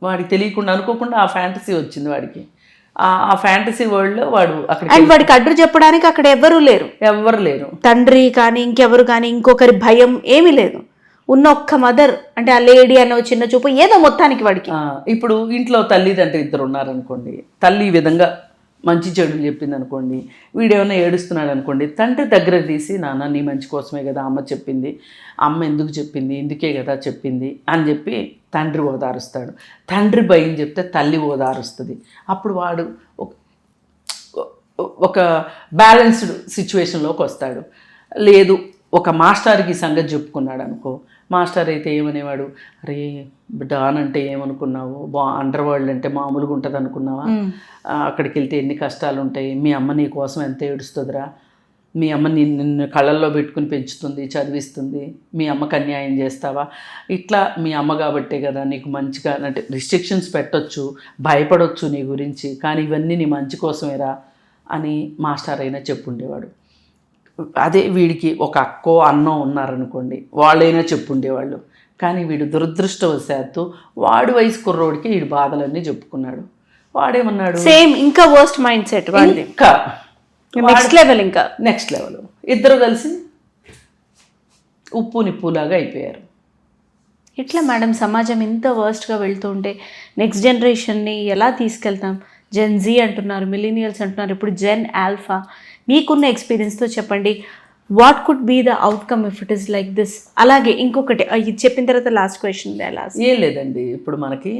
వాడికి తెలియకుండా అనుకోకుండా ఆ ఫ్యాంటసీ వచ్చింది వాడికి. ఆ ఫ్యాంటసీ వరల్డ్లో వాడు అక్కడ, అండ్ వాడికి అడ్డు చెప్పడానికి అక్కడ ఎవ్వరూ లేరు, తండ్రి కానీ ఇంకెవరు కానీ, ఇంకొకరి భయం ఏమీ లేదు. ఉన్న ఒక్క మదర్, అంటే ఆ లేడీ అనే చిన్న చూపు ఏదో మొత్తానికి వాడికి. ఇప్పుడు ఇంట్లో తల్లిదండ్రులు 2 ఉన్నారనుకోండి, తల్లి ఈ విధంగా మంచి చెడులు చెప్పింది అనుకోండి, వీడేమన్నా ఏడుస్తున్నాడు అనుకోండి, తండ్రి దగ్గరకు తీసి నాన్న నీ మంచి కోసమే కదా అమ్మ చెప్పింది, అమ్మ ఎందుకు చెప్పింది, ఇందుకే కదా చెప్పింది అని చెప్పి తండ్రి ఓదారుస్తాడు. తండ్రి భయం చెప్తే తల్లి ఓదారుస్తుంది. అప్పుడు వాడు ఒక బ్యాలెన్స్డ్ సిచ్యువేషన్లోకి వస్తాడు. లేదు ఒక మాస్టర్కి సంగతి చెప్పుకున్నాడు అనుకో, మాస్టర్ అయితే ఏమనేవాడు, అరే డాన్ అంటే ఏమనుకున్నావు, అండర్ వరల్డ్ అంటే మామూలుగా ఉంటుంది అనుకున్నావా, అక్కడికి వెళ్తే ఎన్ని కష్టాలు ఉంటాయి, మీ అమ్మ నీ కోసం ఎంత ఏడుస్తుందిరా, మీ అమ్మ నిన్ను కళ్ళల్లో పెట్టుకుని పెంచుతుంది, చదివిస్తుంది, మీ అమ్మకు అన్యాయం చేస్తావా, ఇట్లా మీ అమ్మ కాబట్టే కదా నీకు మంచిగా అంటే రిస్ట్రిక్షన్స్ పెట్టొచ్చు, భయపడవచ్చు నీ గురించి, కానీ ఇవన్నీ నీ మంచి కోసమేరా అని మాస్టర్ అయినా చెప్పుండేవాడు. అదే వీడికి ఒక అక్కో అన్నో ఉన్నారనుకోండి, వాళ్ళైనా చెప్పుండేవాళ్ళు. కానీ వీడు దురదృష్టవశాత్తు వాడి వయసు కుర్రోడికి వీడి బాధలన్నీ చెప్పుకున్నాడు. వాడేమన్నాడు, సేమ్ ఇంకా వర్స్ట్ మైండ్ సెట్ వాడిది, ఇంకా నెక్స్ట్ లెవెల్, ఇంకా నెక్స్ట్ లెవెల్. ఇద్దరు కలిసి ఉప్పు నిప్పులాగా అయిపోయారు. ఎట్లా మేడం సమాజం ఇంత వర్స్ట్గా వెళ్తూ ఉంటే నెక్స్ట్ జనరేషన్ని ఎలా తీసుకెళ్తాం? జెన్ జీ అంటున్నారు, మిలీనియల్స్ అంటున్నారు, ఇప్పుడు జెన్ ఆల్ఫా. మీకున్న ఎక్స్పీరియన్స్తో చెప్పండి, what could be the outcome if it is like this? అలాగే ఇంకొకటి, ఇది చెప్పిన తర్వాత లాస్ట్ క్వశ్చన్. ఏం లేదండి, ఇప్పుడు మనకి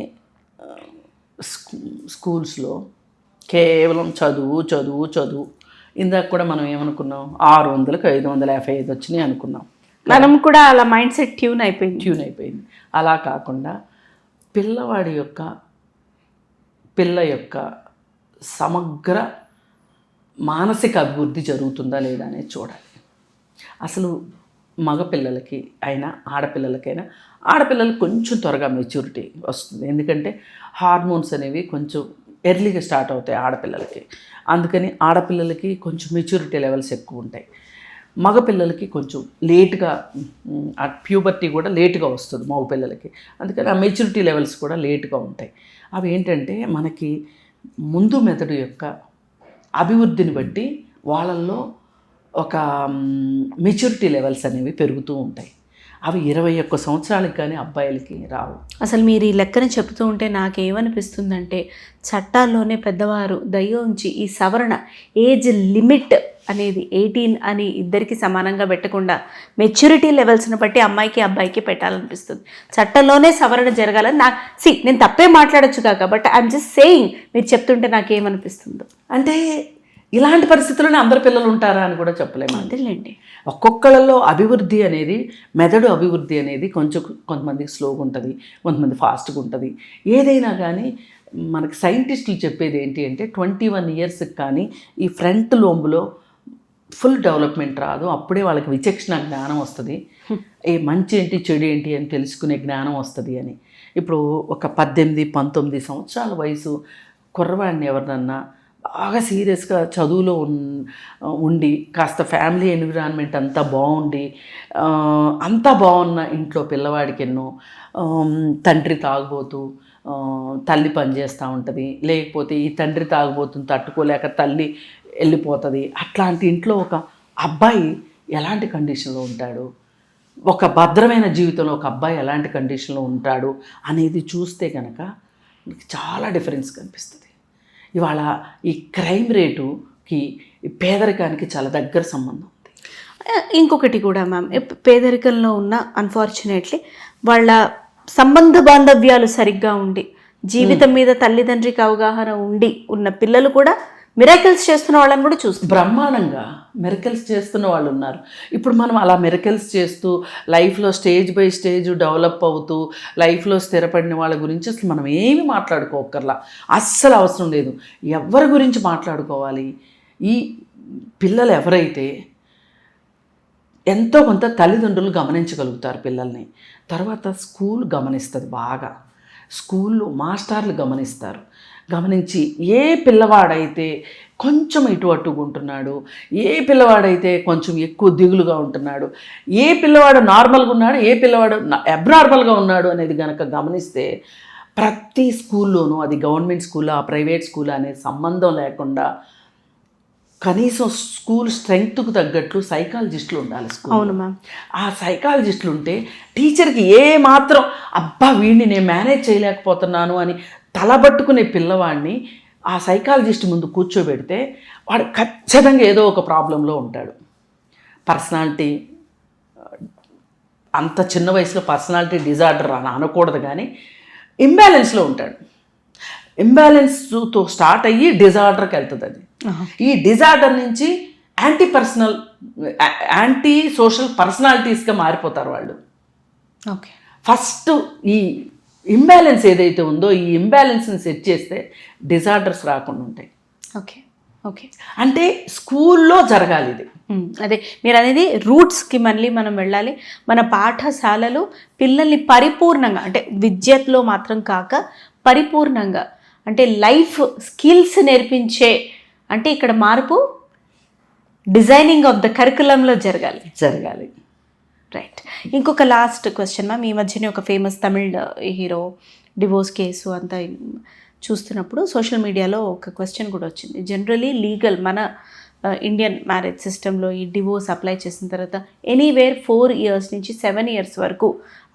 స్కూల్స్లో కేవలం చదువు చదువు చదువు. ఇందాక కూడా మనం ఏమనుకున్నాం, 600కి 555 వచ్చినాయి అనుకున్నాం. మనం కూడా అలా మైండ్ సెట్ ట్యూన్ అయిపోయింది. అలా కాకుండా పిల్ల యొక్క సమగ్ర మానసిక అభివృద్ధి జరుగుతుందా లేదా అనేది చూడాలి. అసలు మగపిల్లలకి అయినా ఆడపిల్లలకైనా, ఆడపిల్లలకి కొంచెం త్వరగా మెచ్యూరిటీ వస్తుంది, ఎందుకంటే హార్మోన్స్ అనేవి కొంచెం ఎర్లీగా స్టార్ట్ అవుతాయి ఆడపిల్లలకి. అందుకని ఆడపిల్లలకి కొంచెం మెచ్యూరిటీ లెవెల్స్ ఎక్కువ ఉంటాయి. మగపిల్లలకి కొంచెం లేట్గా, ఆ ప్యూబర్టీ కూడా లేట్గా వస్తుంది మగపిల్లలకి. అందుకని ఆ మెచ్యూరిటీ లెవెల్స్ కూడా లేట్గా ఉంటాయి. అవి ఏంటంటే మనకి ముందు మెదడు యొక్క అభివృద్ధిని బట్టి వాళ్ళల్లో ఒక మెచ్యూరిటీ లెవెల్స్ అనేవి పెరుగుతూ ఉంటాయి. అవి 21 సంవత్సరాలకి కానీ అబ్బాయిలకి రావు. అసలు మీరు ఈ లెక్కన చెబుతూ ఉంటే నాకేమనిపిస్తుందంటే, చట్టాల్లోనే పెద్దవారు దయ ఉంచి ఈ సవరణ ఏజ్ లిమిట్ అనేది 18 అని ఇద్దరికి సమానంగా పెట్టకుండా మెచ్యూరిటీ లెవెల్స్ని బట్టి అమ్మాయికి అబ్బాయికి పెట్టాలనిపిస్తుంది. చట్టంలోనే సవరణ జరగాలని నేను తప్పే మాట్లాడచ్చు కాక, బట్ ఐఎమ్ జస్ట్ సేయింగ్, మీరు చెప్తుంటే నాకేమనిపిస్తుందో. అంటే ఇలాంటి పరిస్థితుల్లోనే అందరు పిల్లలు ఉంటారా అని కూడా చెప్పలేము. అదేలేండి, ఒక్కొక్కళ్ళలో అభివృద్ధి అనేది, మెదడు అభివృద్ధి అనేది కొంతమందికి స్లోగా ఉంటుంది, కొంతమంది ఫాస్ట్గా ఉంటుంది. ఏదైనా కానీ మనకి సైంటిస్టులు చెప్పేది ఏంటి అంటే 21 ఇయర్స్కి కానీ ఈ ఫ్రంట్ లోంబులో ఫుల్ డెవలప్మెంట్ రాదు, అప్పుడే వాళ్ళకి విచక్షణ జ్ఞానం వస్తుంది, ఏ మంచి ఏంటి చెడు ఏంటి అని తెలుసుకునే జ్ఞానం వస్తుంది అని. ఇప్పుడు ఒక 18-19 సంవత్సరాల వయసు కుర్రవాడిని ఎవరినన్నా బాగా సీరియస్గా చదువులో ఉండి, కాస్త ఫ్యామిలీ ఎన్విరాన్మెంట్ అంతా బాగుండి, అంతా బాగున్న ఇంట్లో పిల్లవాడికి ఎన్నో తండ్రి తాగుబోతూ, తల్లి పనిచేస్తూ ఉంటుంది, లేకపోతే ఈ తండ్రి తాగుబోతుని తట్టుకోలేక తల్లి వెళ్ళిపోతుంది, అట్లాంటి ఇంట్లో ఒక అబ్బాయి ఎలాంటి కండిషన్లో ఉంటాడు, ఒక భద్రమైన జీవితంలో ఒక అబ్బాయి ఎలాంటి కండిషన్లో ఉంటాడు అనేది చూస్తే కనుక మీకు చాలా డిఫరెన్స్ కనిపిస్తుంది. ఇవాళ ఈ క్రైమ్ రేటుకి పేదరికానికి చాలా దగ్గర సంబంధం ఉంది. ఇంకొకటి కూడా మ్యామ్, పేదరికంలో ఉన్న అన్ఫార్చునేట్లీ వాళ్ళ సంబంధ బాంధవ్యాలు సరిగ్గా ఉండి, జీవితం మీద తల్లిదండ్రికి అవగాహన ఉండి ఉన్న పిల్లలు కూడా మిరాకిల్స్ చేస్తున్న వాళ్ళని కూడా చూస్తాం. బ్రహ్మాండంగా మిరకల్స్ చేస్తున్న వాళ్ళు ఉన్నారు. ఇప్పుడు మనం అలా మిరకల్స్ చేస్తూ లైఫ్లో స్టేజ్ బై స్టేజ్ డెవలప్ అవుతూ లైఫ్లో స్థిరపడిన వాళ్ళ గురించి అసలు మనం ఏమి మాట్లాడుకోకర్లా, అస్సలు అవసరం లేదు. ఎవరి గురించి మాట్లాడుకోవాలి? ఈ పిల్లలు ఎవరైతే ఎంతో కొంత తల్లిదండ్రులు గమనించగలుగుతారు పిల్లల్ని, తర్వాత స్కూల్ గమనిస్తుంది బాగా, స్కూల్లో మాస్టర్లు గమనిస్తారు, గమనించి ఏ పిల్లవాడైతే కొంచెం ఇటు అటుగా ఉంటున్నాడు, ఏ పిల్లవాడైతే కొంచెం ఎక్కువ దిగులుగా ఉంటున్నాడు, ఏ పిల్లవాడు నార్మల్గా ఉన్నాడు, ఏ పిల్లవాడు అబ్నార్మల్గా ఉన్నాడు అనేది కనుక గమనిస్తే ప్రతి స్కూల్లోనూ, అది గవర్నమెంట్ స్కూలా ప్రైవేట్ స్కూలా అనే సంబంధం లేకుండా కనీసం స్కూల్ స్ట్రెంగ్త్కు తగ్గట్లు సైకాలజిస్టులు ఉండాలి స్కూల్. అవును మ్యామ్. ఆ సైకాలజిస్టులు ఉంటే టీచర్కి ఏ మాత్రం అబ్బా వీడిని నేను మేనేజ్ చేయలేకపోతున్నాను అని తలబట్టుకునే పిల్లవాడిని ఆ సైకాలజిస్ట్ ముందు కూర్చోబెడితే వాడు ఖచ్చితంగా ఏదో ఒక ప్రాబ్లంలో ఉంటాడు. పర్సనాలిటీ, అంత చిన్న వయసులో పర్సనాలిటీ డిజార్డర్ అని అనకూడదు, కానీ ఇంబ్యాలెన్స్లో ఉంటాడు. ఇంబ్యాలెన్స్తో స్టార్ట్ అయ్యి డిజార్డర్కి వెళ్తుంది అది. ఈ డిజార్డర్ నుంచి యాంటీ సోషల్ పర్సనాలిటీస్గా మారిపోతారు వాళ్ళు. ఓకే. ఫస్ట్ ఈ ఇంబ్యాలెన్స్ ఏదైతే ఉందో ఈ ఇంబ్యాలెన్స్ని సెట్ చేస్తే డిజార్డర్స్ రాకుండా ఉంటాయి. ఓకే. ఓకే. అంటే స్కూల్లో జరగాలి ఇది. అదే మీరు అనేది రూట్స్కి మళ్ళీ మనం వెళ్ళాలి. మన పాఠశాలలు పిల్లల్ని పరిపూర్ణంగా, అంటే విద్యలో మాత్రం కాక పరిపూర్ణంగా, అంటే లైఫ్ స్కిల్స్ నేర్పించే, అంటే ఇక్కడ మార్పు డిజైనింగ్ ఆఫ్ ద కరికులంలో జరగాలి. రైట్. ఇంకొక లాస్ట్ క్వశ్చన్ మ్యామ్, ఈ మధ్యనే ఒక famous Tamil hero divorce case అంతా చూస్తున్నప్పుడు సోషల్ మీడియాలో ఒక క్వశ్చన్ కూడా వచ్చింది. జనరలీ లీగల్ మన ఇండియన్ మ్యారేజ్ సిస్టంలో ఈ డివోర్స్ అప్లై చేసిన తర్వాత ఎనీవేర్ 4 years నుంచి 7 years వరకు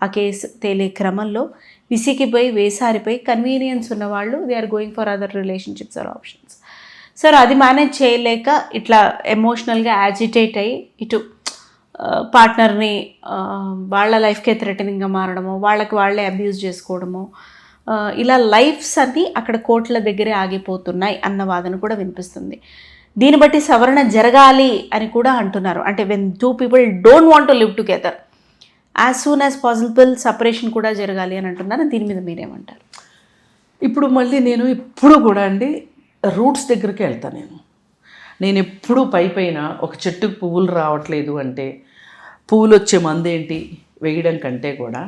ఆ కేసు తేలే క్రమంలో విసిగిపోయి వేసారిపోయి కన్వీనియన్స్ ఉన్నవాళ్ళు they are going for other relationships or options. Sir అది మేనేజ్ చేయలేక ఇట్లా ఎమోషనల్గా యాజిటేట్ అయ్యి ఇటు పార్ట్నర్ని వాళ్ళ లైఫ్కే థ్రెటనింగ్గా మారడము, వాళ్ళే అబ్యూజ్ చేసుకోవడము, ఇలా లైఫ్స్ అన్నీ అక్కడ కోర్టుల దగ్గరే ఆగిపోతున్నాయి అన్న వాదన కూడా వినిపిస్తుంది. దీన్ని బట్టి సవరణ జరగాలి అని కూడా అంటున్నారు. అంటే when 2 people don't want to live together, as soon as possible separation కూడా జరగాలి అని అంటున్నారు. దీని మీద మీరేమంటారు? ఇప్పుడు మళ్ళీ నేను ఎప్పుడు కూడా అండి రూట్స్ దగ్గరికి వెళ్తాను. నేను ఎప్పుడూ పైన ఒక చెట్టుకు పువ్వులు రావట్లేదు అంటే పువ్వులు వచ్చే మందు ఏంటి వేయడం కంటే కూడా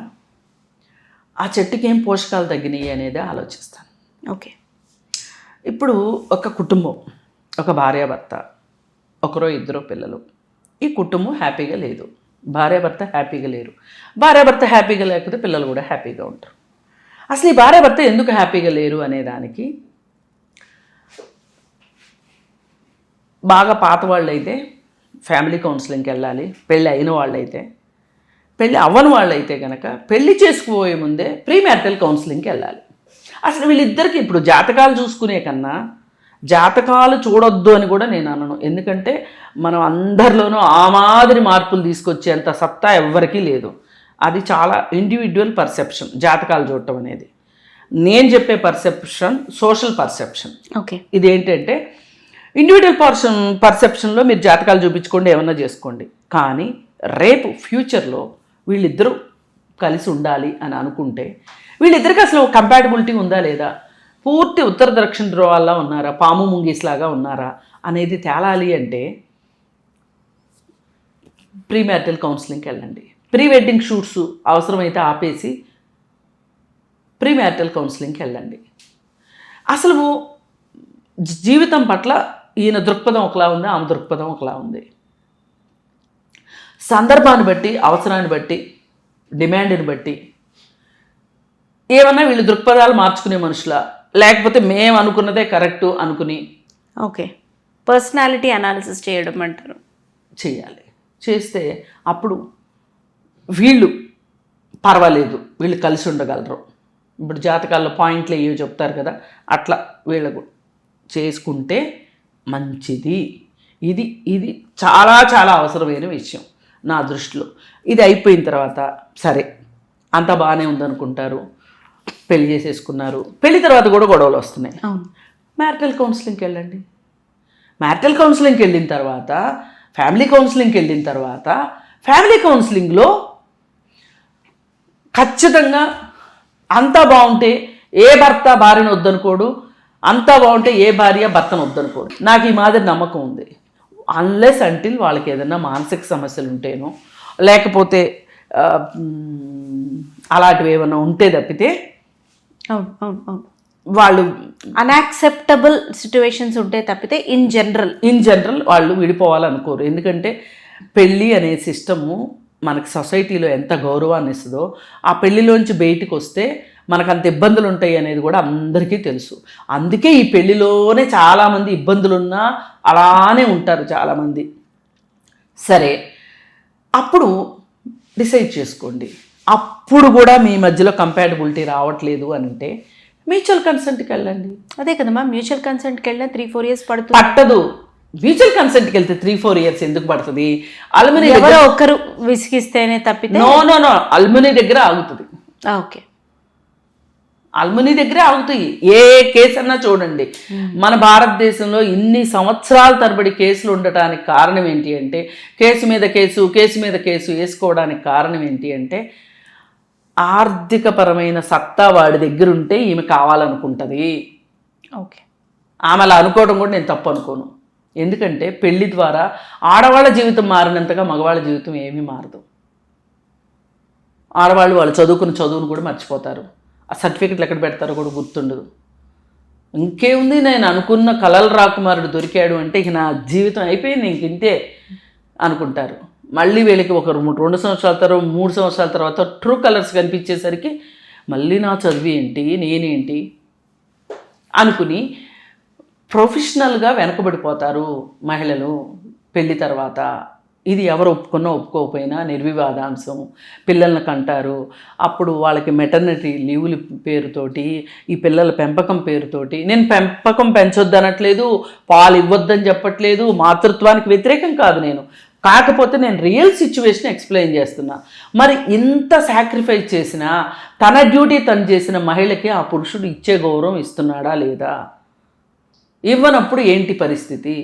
ఆ చెట్టుకి ఏం పోషకాలు తగ్గినాయి అనేది ఆలోచిస్తాను. ఓకే. ఇప్పుడు ఒక కుటుంబం, ఒక భార్యాభర్త, ఒకరో ఇద్దరో పిల్లలు, ఈ కుటుంబం హ్యాపీగా లేదు, భార్యాభర్త హ్యాపీగా లేరు. భార్యాభర్త హ్యాపీగా లేకపోతే పిల్లలు కూడా హ్యాపీగా ఉంటారు. అసలు ఈ భార్యాభర్త ఎందుకు హ్యాపీగా లేరు అనేదానికి బాగా పాత వాళ్ళు అయితే ఫ్యామిలీ కౌన్సిలింగ్కి వెళ్ళాలి. పెళ్ళి అయిన వాళ్ళైతే, పెళ్ళి అవ్వని వాళ్ళైతే కనుక పెళ్ళి చేసుకుపోయే ముందే ప్రీ మ్యారిటల్ కౌన్సిలింగ్కి వెళ్ళాలి. అసలు వీళ్ళిద్దరికి ఇప్పుడు జాతకాలు చూసుకునే కన్నా జాతకాలు చూడొద్దు అని కూడా నేను అనను. ఎందుకంటే మనం అందరిలోనూ ఆ మాదిరి మార్పులు తీసుకొచ్చేంత సత్తా ఎవ్వరికీ లేదు. అది చాలా ఇండివిజువల్ పర్సెప్షన్ జాతకాలు చూడటం అనేది. నేను చెప్పే పర్సెప్షన్ సోషల్ పర్సెప్షన్. ఓకే. ఇదేంటంటే ఇండివిజువల్ పర్సెప్షన్లో మీరు జాతకాలు చూపించుకోండి, ఏమన్నా చేసుకోండి, కానీ రేపు ఫ్యూచర్లో వీళ్ళిద్దరూ కలిసి ఉండాలి అని అనుకుంటే వీళ్ళిద్దరికి అసలు కంపాటబిలిటీ ఉందా లేదా, పూర్తి ఉత్తర దక్షిణ ధ్రువాల్లా ఉన్నారా, పాము ముంగీస్లాగా ఉన్నారా అనేది తేలాలి అంటే ప్రీ మ్యారిటల్ కౌన్సిలింగ్కి వెళ్ళండి. ప్రీ వెడ్డింగ్ షూట్స్ అవసరమైతే ఆపేసి ప్రీ మ్యారిటల్ కౌన్సిలింగ్కి వెళ్ళండి. అసలు జీవితం పట్ల ఈయన దృక్పథం ఒకలా ఉంది, ఆమె దృక్పథం ఒకలా ఉంది. సందర్భాన్ని బట్టి, అవసరాన్ని బట్టి, డిమాండ్ని బట్టి ఏమన్నా వీళ్ళు దృక్పథాలు మార్చుకునే మనుషులా, లేకపోతే మేము అనుకున్నదే కరెక్టు అనుకుని ఓకే పర్సనాలిటీ అనాలిసిస్ చేయడం అంటారు, చేయాలి. చేస్తే అప్పుడు వీళ్ళు పర్వాలేదు, వీళ్ళు కలిసి ఉండగలరు. ఇప్పుడు జాతకాల్లో పాయింట్లు ఏవో చెప్తారు కదా, అట్లా వీళ్ళకు చేసుకుంటే మంచిది. ఇది ఇది చాలా చాలా అవసరమైన విషయం నా దృష్టిలో. ఇది అయిపోయిన తర్వాత సరే అంతా బాగానే ఉందనుకుంటారు, పెళ్లి చేసేసుకున్నారు, పెళ్లి తర్వాత కూడా గొడవలు వస్తున్నాయి. మ్యారిటల్ కౌన్సిలింగ్కి వెళ్ళండి. మ్యారిటల్ కౌన్సిలింగ్కి వెళ్ళిన తర్వాత ఫ్యామిలీ కౌన్సిలింగ్కి వెళ్ళిన తర్వాత ఫ్యామిలీ కౌన్సిలింగ్లో ఖచ్చితంగా అంతా బాగుంటే ఏ భర్త భార్యను వద్దనుకోడు, అంతా బాగుంటే ఏ భార్య భర్తను వద్దనుకోడు. నాకు ఈ మాదిరి నమ్మకం ఉంది. అన్లెస్ అంటిల్ వాళ్ళకి ఏదైనా మానసిక సమస్యలు ఉంటేనో లేకపోతే అలాంటివి ఏమైనా ఉంటే తప్పితే వాళ్ళు అన్యాక్సెప్టబుల్ సిచ్యువేషన్స్ ఉంటే తప్పితే ఇన్ జనరల్ వాళ్ళు విడిపోవాలనుకోరు. ఎందుకంటే పెళ్ళి అనే సిస్టము మనకి సొసైటీలో ఎంత గౌరవాన్ని ఇస్తుందో, ఆ పెళ్ళిలోంచి బయటికి వస్తే మనకు అంత ఇబ్బందులు ఉంటాయి అనేది కూడా అందరికీ తెలుసు. అందుకే ఈ పెళ్ళిలోనే చాలామంది ఇబ్బందులున్నా అలానే ఉంటారు చాలామంది. సరే అప్పుడు డిసైడ్ చేసుకోండి. అప్పుడు కూడా మీ మధ్యలో కంపాటబిలిటీ రావట్లేదు అని అంటే మ్యూచువల్ కన్సెంట్కి వెళ్ళండి. అదే కదమ్మా, మ్యూచువల్ కన్సెంట్కి వెళ్ళినా 3-4 years పడుతుంది. పట్టదు. మ్యూచువల్ కన్సెంట్కి వెళ్తే 3-4 years ఎందుకు పడుతుంది? అల్మినీ ఎవరో ఒక్కరు విసిగిస్తేనే తప్పితే నో అల్మినీ దగ్గర ఆగుతుంది. ఓకే, అల్మినీ దగ్గరే ఆగుతాయి. ఏ కేసు అన్నా చూడండి, మన భారతదేశంలో ఇన్ని సంవత్సరాల తరబడి కేసులు ఉండటానికి కారణం ఏంటి అంటే, కేసు మీద కేసు వేసుకోవడానికి కారణం ఏంటి అంటే, ఆర్థికపరమైన సత్తా వాడి దగ్గర ఉంటే ఈమె కావాలనుకుంటుంది. ఓకే, ఆమె అలా అనుకోవడం కూడా నేను తప్పు అనుకోను. ఎందుకంటే పెళ్లి ద్వారా ఆడవాళ్ళ జీవితం మారినంతగా మగవాళ్ళ జీవితం ఏమీ మారదు. ఆడవాళ్ళు వాళ్ళు చదువుకున్న చదువును కూడా మర్చిపోతారు. ఆ సర్టిఫికెట్లు ఎక్కడ పెడతారో కూడా గుర్తుండదు. ఇంకేముంది, నేను అనుకున్న కలల రాకుమారుడు దొరికాడు అంటే ఇక నా జీవితం అయిపోయింది, ఇంక ఇంతే అనుకుంటారు. మళ్ళీ వీళ్ళకి ఒక 2 సంవత్సరాల తర్వాత 3 సంవత్సరాల తర్వాత ట్రూ కలర్స్ కనిపించేసరికి మళ్ళీ నా చదువు ఏంటి, నేనేంటి అనుకుని ప్రొఫెషనల్గా వెనకబడిపోతారు మహిళలు పెళ్లి తర్వాత. ఇది ఎవరు ఒప్పుకున్నా ఒప్పుకోకపోయినా నిర్వివాదాంశం. పిల్లల్ని కంటారు, అప్పుడు వాళ్ళకి మెటర్నిటీ లీవుల పేరుతోటి, ఈ పిల్లల పెంపకం పేరుతోటి. నేను పెంపకం పెంచొద్దు అనట్లేదు, పాలు ఇవ్వద్దని చెప్పట్లేదు, మాతృత్వానికి వ్యతిరేకం కాదు నేను. కాకపోతే నేను రియల్ సిచ్యువేషన్ ఎక్స్ప్లెయిన్ చేస్తున్నా. మరి ఇంత సాక్రిఫైస్ చేసినా తన డ్యూటీ తను చేసిన మహిళకి ఆ పురుషుడు ఇచ్చే గౌరవం ఇస్తున్నాడా లేదా? ఇవ్వనప్పుడు ఏంటి పరిస్థితి?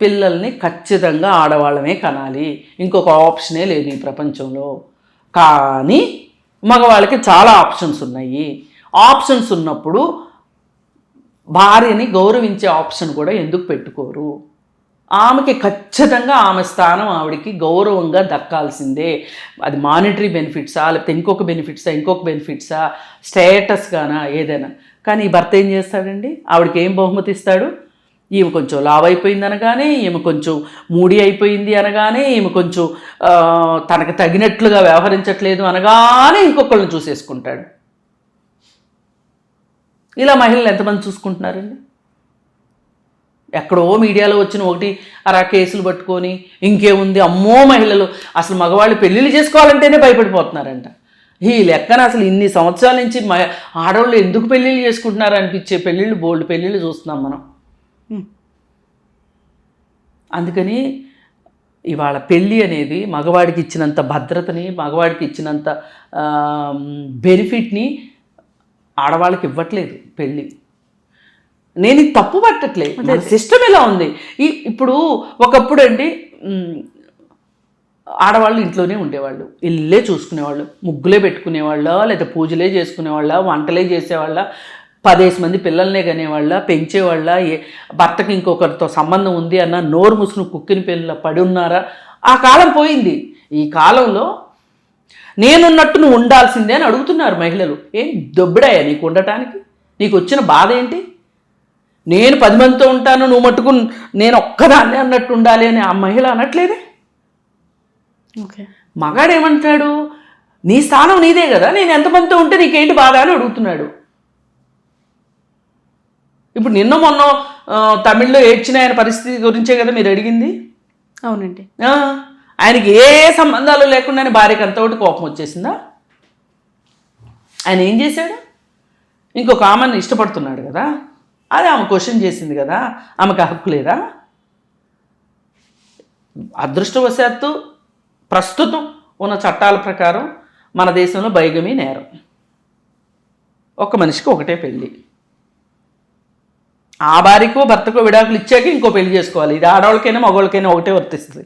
పిల్లల్ని ఖచ్చితంగా ఆడవాళ్ళమే కనాలి, ఇంకొక ఆప్షనే లేదు ఈ ప్రపంచంలో. కానీ మగవాళ్ళకి చాలా ఆప్షన్స్ ఉన్నాయి. ఆప్షన్స్ ఉన్నప్పుడు భార్యని గౌరవించే ఆప్షన్ కూడా ఎందుకు పెట్టుకోరు? ఆమెకి ఖచ్చితంగా ఆమె స్థానం ఆవిడికి గౌరవంగా దక్కాల్సిందే. అది మానిటరీ బెనిఫిట్సా, లేకపోతే ఇంకొక బెనిఫిట్సా, స్టేటస్గానా, ఏదైనా. కానీ ఈ భర్త ఏం చేస్తాడండి? ఆవిడకి ఏం బహుమతి ఇస్తాడు? ఈమె కొంచెం లావ్ అయిపోయింది అనగానే, ఈమె కొంచెం మూడి అయిపోయింది అనగానే, ఈమె కొంచెం తనకు తగినట్లుగా వ్యవహరించట్లేదు అనగానే ఇంకొకళ్ళని చూసేసుకుంటాడు. ఇలా మహిళలు ఎంతమంది చూసుకుంటున్నారండి? ఎక్కడో మీడియాలో వచ్చిన ఒకటి అరా కేసులు పట్టుకొని ఇంకేముంది, అమ్మో మహిళలు అసలు మగవాళ్ళు పెళ్ళిళ్ళు చేసుకోవాలంటేనే భయపడిపోతున్నారంట. ఈ లెక్కన అసలు ఇన్ని సంవత్సరాల నుంచి ఆడవాళ్ళు ఎందుకు పెళ్ళిళ్ళు చేసుకుంటున్నారు అనిపించే పెళ్ళిళ్ళు, బోల్డ్ పెళ్ళిళ్ళు చూస్తున్నాం మనం. అందుకని ఇవాళ పెళ్ళి అనేది మగవాడికి ఇచ్చినంత భద్రతని, మగవాడికి ఇచ్చినంత బెనిఫిట్ని ఆడవాళ్ళకి ఇవ్వట్లేదు పెళ్ళి. నేను ఇది తప్పు పట్టట్లేదు, మన సిస్టమ్ ఎలా ఉంది. ఇప్పుడు ఒకప్పుడు అండి ఆడవాళ్ళు ఇంట్లోనే ఉండేవాళ్ళు, ఇల్లే చూసుకునేవాళ్ళు, ముగ్గులే పెట్టుకునేవాళ్ళ, లేదా పూజలే చేసుకునేవాళ్ళ, వంటలే చేసేవాళ్ళ, 10 మంది పిల్లల్నే కనేవాళ్ళ, పెంచేవాళ్ళ, భర్తకి ఇంకొకరితో సంబంధం ఉంది అన్న నోరు ముసుకుని కుక్కిని పిల్లల పడి ఉన్నారా? ఆ కాలం పోయింది. ఈ కాలంలో నేనున్నట్టు నువ్వు ఉండాల్సిందే అని అడుగుతున్నారు మహిళలు. ఏం దొబ్బిడాయా నీకు ఉండటానికి? నీకు వచ్చిన బాధ ఏంటి? నేను 10 మందితో ఉంటాను, నువ్వు మట్టుకు నేను ఒక్కదాన్నే అన్నట్టు ఉండాలి అని ఆ మహిళ అనట్లేదే. ఓకే, మగాడేమంటాడు? నీ స్థానం నీదే కదా, నేను ఎంతమందితో ఉంటే నీకేంటి బాధ అని అడుగుతున్నాడు. ఇప్పుడు నిన్న మొన్న తమిళ్లో ఏడ్చిన ఆయన పరిస్థితి గురించే కదా మీరు అడిగింది. అవునండి. ఆయనకి ఏ సంబంధాలు లేకుండానే భార్యకి అంతటి కోపం వచ్చేసిందా? ఆయన ఏం చేశాడు? ఇంకొక ఆమెను ఇష్టపడుతున్నాడు కదా, అది ఆమె క్వశ్చన్ చేసింది కదా, ఆమెకు హక్కు లేదా? అదృష్టవశాత్తు ప్రస్తుతం ఉన్న చట్టాల ప్రకారం మన దేశంలో బైగమీ నేరం. ఒక మనిషికి ఒకటే పెళ్ళి. ఆ భార్యకో భర్తకో విడాకులు ఇచ్చాక ఇంకో పెళ్లి చేసుకోవాలి. ఇది ఆడవాళ్ళకైనా మగవాళ్ళకైనా ఒకటే వర్తిస్తుంది.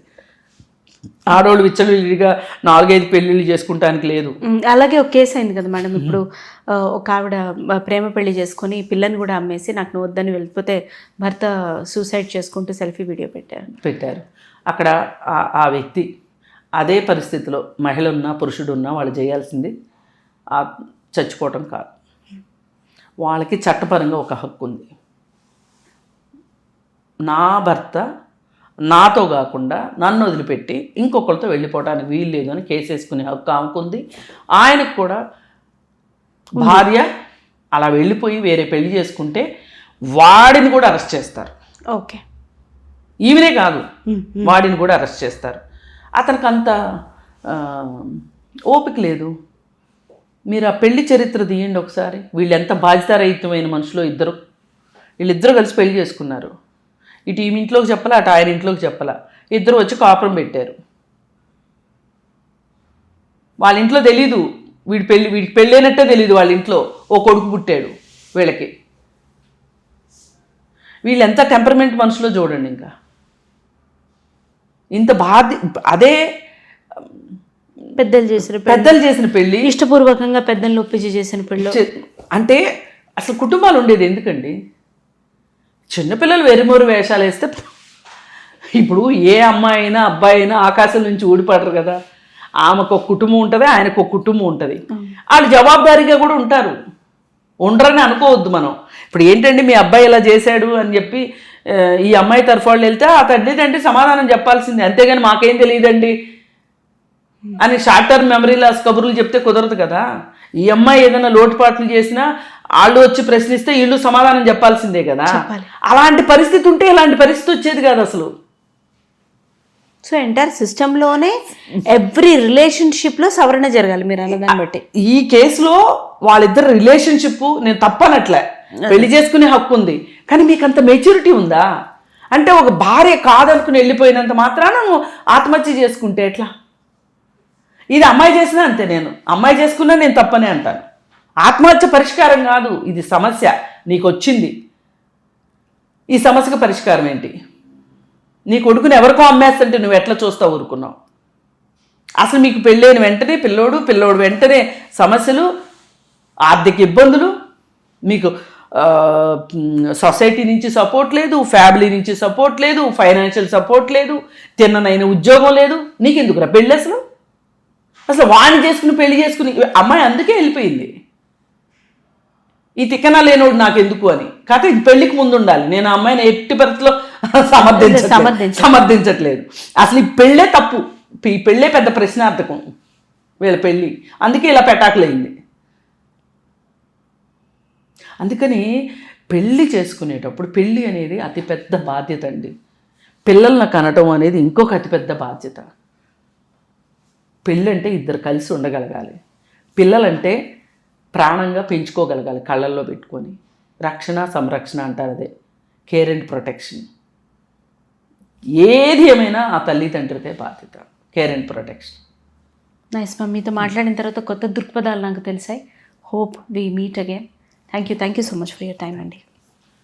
ఆడవాళ్ళు విచ్చలవిడిగా 4-5 పెళ్ళిళ్ళు చేసుకుంటానికి లేదు. అలాగే ఒక కేసు అయింది కదా మేడం. ఇప్పుడు ఒక ఆవిడ ప్రేమ పెళ్లి చేసుకొని పిల్లని కూడా అమ్మేసి నాకు నువ్వు వద్దని వెళ్ళిపోతే భర్త సూసైడ్ చేసుకుంటూ సెల్ఫీ వీడియో పెట్టారు. అక్కడ ఆ వ్యక్తి అదే పరిస్థితిలో మహిళ ఉన్నా పురుషుడు ఉన్నా వాళ్ళు చేయాల్సింది చచ్చిపోవటం కాదు. వాళ్ళకి చట్టపరంగా ఒక హక్కు ఉంది. నా భర్త నాతో కాకుండా నన్ను వదిలిపెట్టి ఇంకొకరితో వెళ్ళిపోవడానికి వీలు లేదు అని కేసు వేసుకునే హక్కు ఆమెకుంది. ఆయనకు కూడా భార్య అలా వెళ్ళిపోయి వేరే పెళ్లి చేసుకుంటే వాడిని కూడా అరెస్ట్ చేస్తారు. ఓకే, ఈమెనే కాదు, వాడిని కూడా అరెస్ట్ చేస్తారు. అతనికి అంత ఓపిక లేదు. మీరు ఆ పెళ్లి చరిత్ర తీయండి ఒకసారి. వీళ్ళు ఎంత బాధ్యతారహితమైన మనుషులో ఇద్దరు. వీళ్ళిద్దరూ కలిసి పెళ్లి చేసుకున్నారు. ఇటు ఈమె ఇంట్లోకి చెప్పాలా, అటు ఆయన ఇంట్లోకి చెప్పాలా. ఇద్దరు వచ్చి కాపురం పెట్టారు. వాళ్ళ ఇంట్లో తెలీదు వీడికి పెళ్ళైనట్టే తెలీదు. వాళ్ళ ఇంట్లో ఓ కొడుకు పుట్టాడు వీళ్ళకి. వీళ్ళు ఎంత టెంపర్మెంట్ మనుషులో చూడండి. ఇంకా ఇంత అదే పెద్దలు చేసిన పెళ్ళి, ఇష్టపూర్వకంగా పెద్దలను ఒప్పించి చేసిన పెళ్ళి. అంటే అసలు కుటుంబాలు ఉండేది ఎందుకండి? చిన్నపిల్లలు వెరిమోరు వేషాలు వేస్తే ఇప్పుడు ఏ అమ్మాయి అయినా అబ్బాయి అయినా ఆకాశం నుంచి ఊడిపడరు కదా. ఆమెకు ఒక కుటుంబం ఉంటుంది, ఆయనకు ఒక కుటుంబం ఉంటుంది. వాళ్ళు జవాబుదారీగా కూడా ఉంటారు. ఉండరని అనుకోవద్దు మనం. ఇప్పుడు ఏంటండి మీ అబ్బాయి ఇలా చేశాడు అని చెప్పి ఈ అమ్మాయి తరఫు వాళ్ళు వెళ్తే ఆ తండ్రి సమాధానం చెప్పాల్సిందే. అంతేగాని మాకేం తెలియదండి అని షార్ట్ టర్మ్ మెమరీ లాస్ కబుర్లు చెప్తే కుదరదు కదా. ఈ అమ్మాయి ఏదైనా లోటుపాట్లు చేసినా వాళ్ళు వచ్చి ప్రశ్నిస్తే వీళ్ళు సమాధానం చెప్పాల్సిందే కదా. అలాంటి పరిస్థితి ఉంటే ఇలాంటి పరిస్థితి వచ్చేది కాదు అసలు. సో ఎంటైర్ సిస్టంలోనే ఎవ్రీ రిలేషన్షిప్లో సవరణ జరగాలి మీరు అన్నదాన్ని బట్టి. ఈ కేసులో వాళ్ళిద్దరు రిలేషన్షిప్ నేను తప్పనట్లే, పెళ్లి చేసుకునే హక్కు ఉంది. కానీ మీకు అంత మెచ్యూరిటీ ఉందా? అంటే ఒక భార్య కాదనుకుని వెళ్ళిపోయినంత మాత్రాన నువ్వు ఆత్మహత్య చేసుకుంటే ఎట్లా? ఇది అమ్మాయి చేసినా అంతే. నేను అమ్మాయి చేసుకున్నా నేను తప్పనే అంటాను. ఆత్మహత్య పరిష్కారం కాదు, ఇది సమస్య నీకు వచ్చింది. ఈ సమస్యకు పరిష్కారం ఏంటి? నీ కొడుకుని ఎవరికో అమ్మేస్తుంటే నువ్వు ఎట్లా చూస్తావు ఊరుకున్నావు? అసలు మీకు పెళ్ళైన వెంటనే పిల్లోడు వెంటనే సమస్యలు, ఆర్థిక ఇబ్బందులు, మీకు సొసైటీ నుంచి సపోర్ట్ లేదు, ఫ్యామిలీ నుంచి సపోర్ట్ లేదు, ఫైనాన్షియల్ సపోర్ట్ లేదు, తిన్ననైన ఉద్యోగం లేదు. నీకెందుకురా పెళ్ళి? అసలు వాణ్ణి చేసుకుని పెళ్లి చేసుకుని అమ్మాయి అందుకే వెళ్ళిపోయింది. ఈ తిక్కన లేనోడు నాకు ఎందుకు అని. కాకపోతే ఇది పెళ్లికి ముందు ఉండాలి. నేను ఆ అమ్మాయిని ఎట్టి పరిస్థితిలో సమర్థించట్లేదు. అసలు ఈ పెళ్ళే తప్పు. ఈ పెళ్ళే పెద్ద ప్రశ్నార్థకం వీళ్ళ పెళ్ళి. అందుకే ఇలా పెటాకులైంది. అందుకని పెళ్ళి చేసుకునేటప్పుడు పెళ్ళి అనేది అతిపెద్ద బాధ్యత అండి. పిల్లల్ని కనటం అనేది ఇంకొక అతిపెద్ద బాధ్యత. పెళ్ళంటే ఇద్దరు కలిసి ఉండగలగాలి. పిల్లలంటే ప్రాణంగా పెంచుకోగలగాలి, కళ్ళల్లో పెట్టుకొని. రక్షణ సంరక్షణ అంటారు, అదే కేర్ అండ్ ప్రొటెక్షన్. ఏది ఏమైనా ఆ తల్లిదండ్రితే బాధ్యత, care and protection. Nice ma'am, మీతో మాట్లాడిన తర్వాత కొత్త దృక్పథాలు నాకు తెలిసాయి. Hope we meet again. Thank you so much for your time అండి.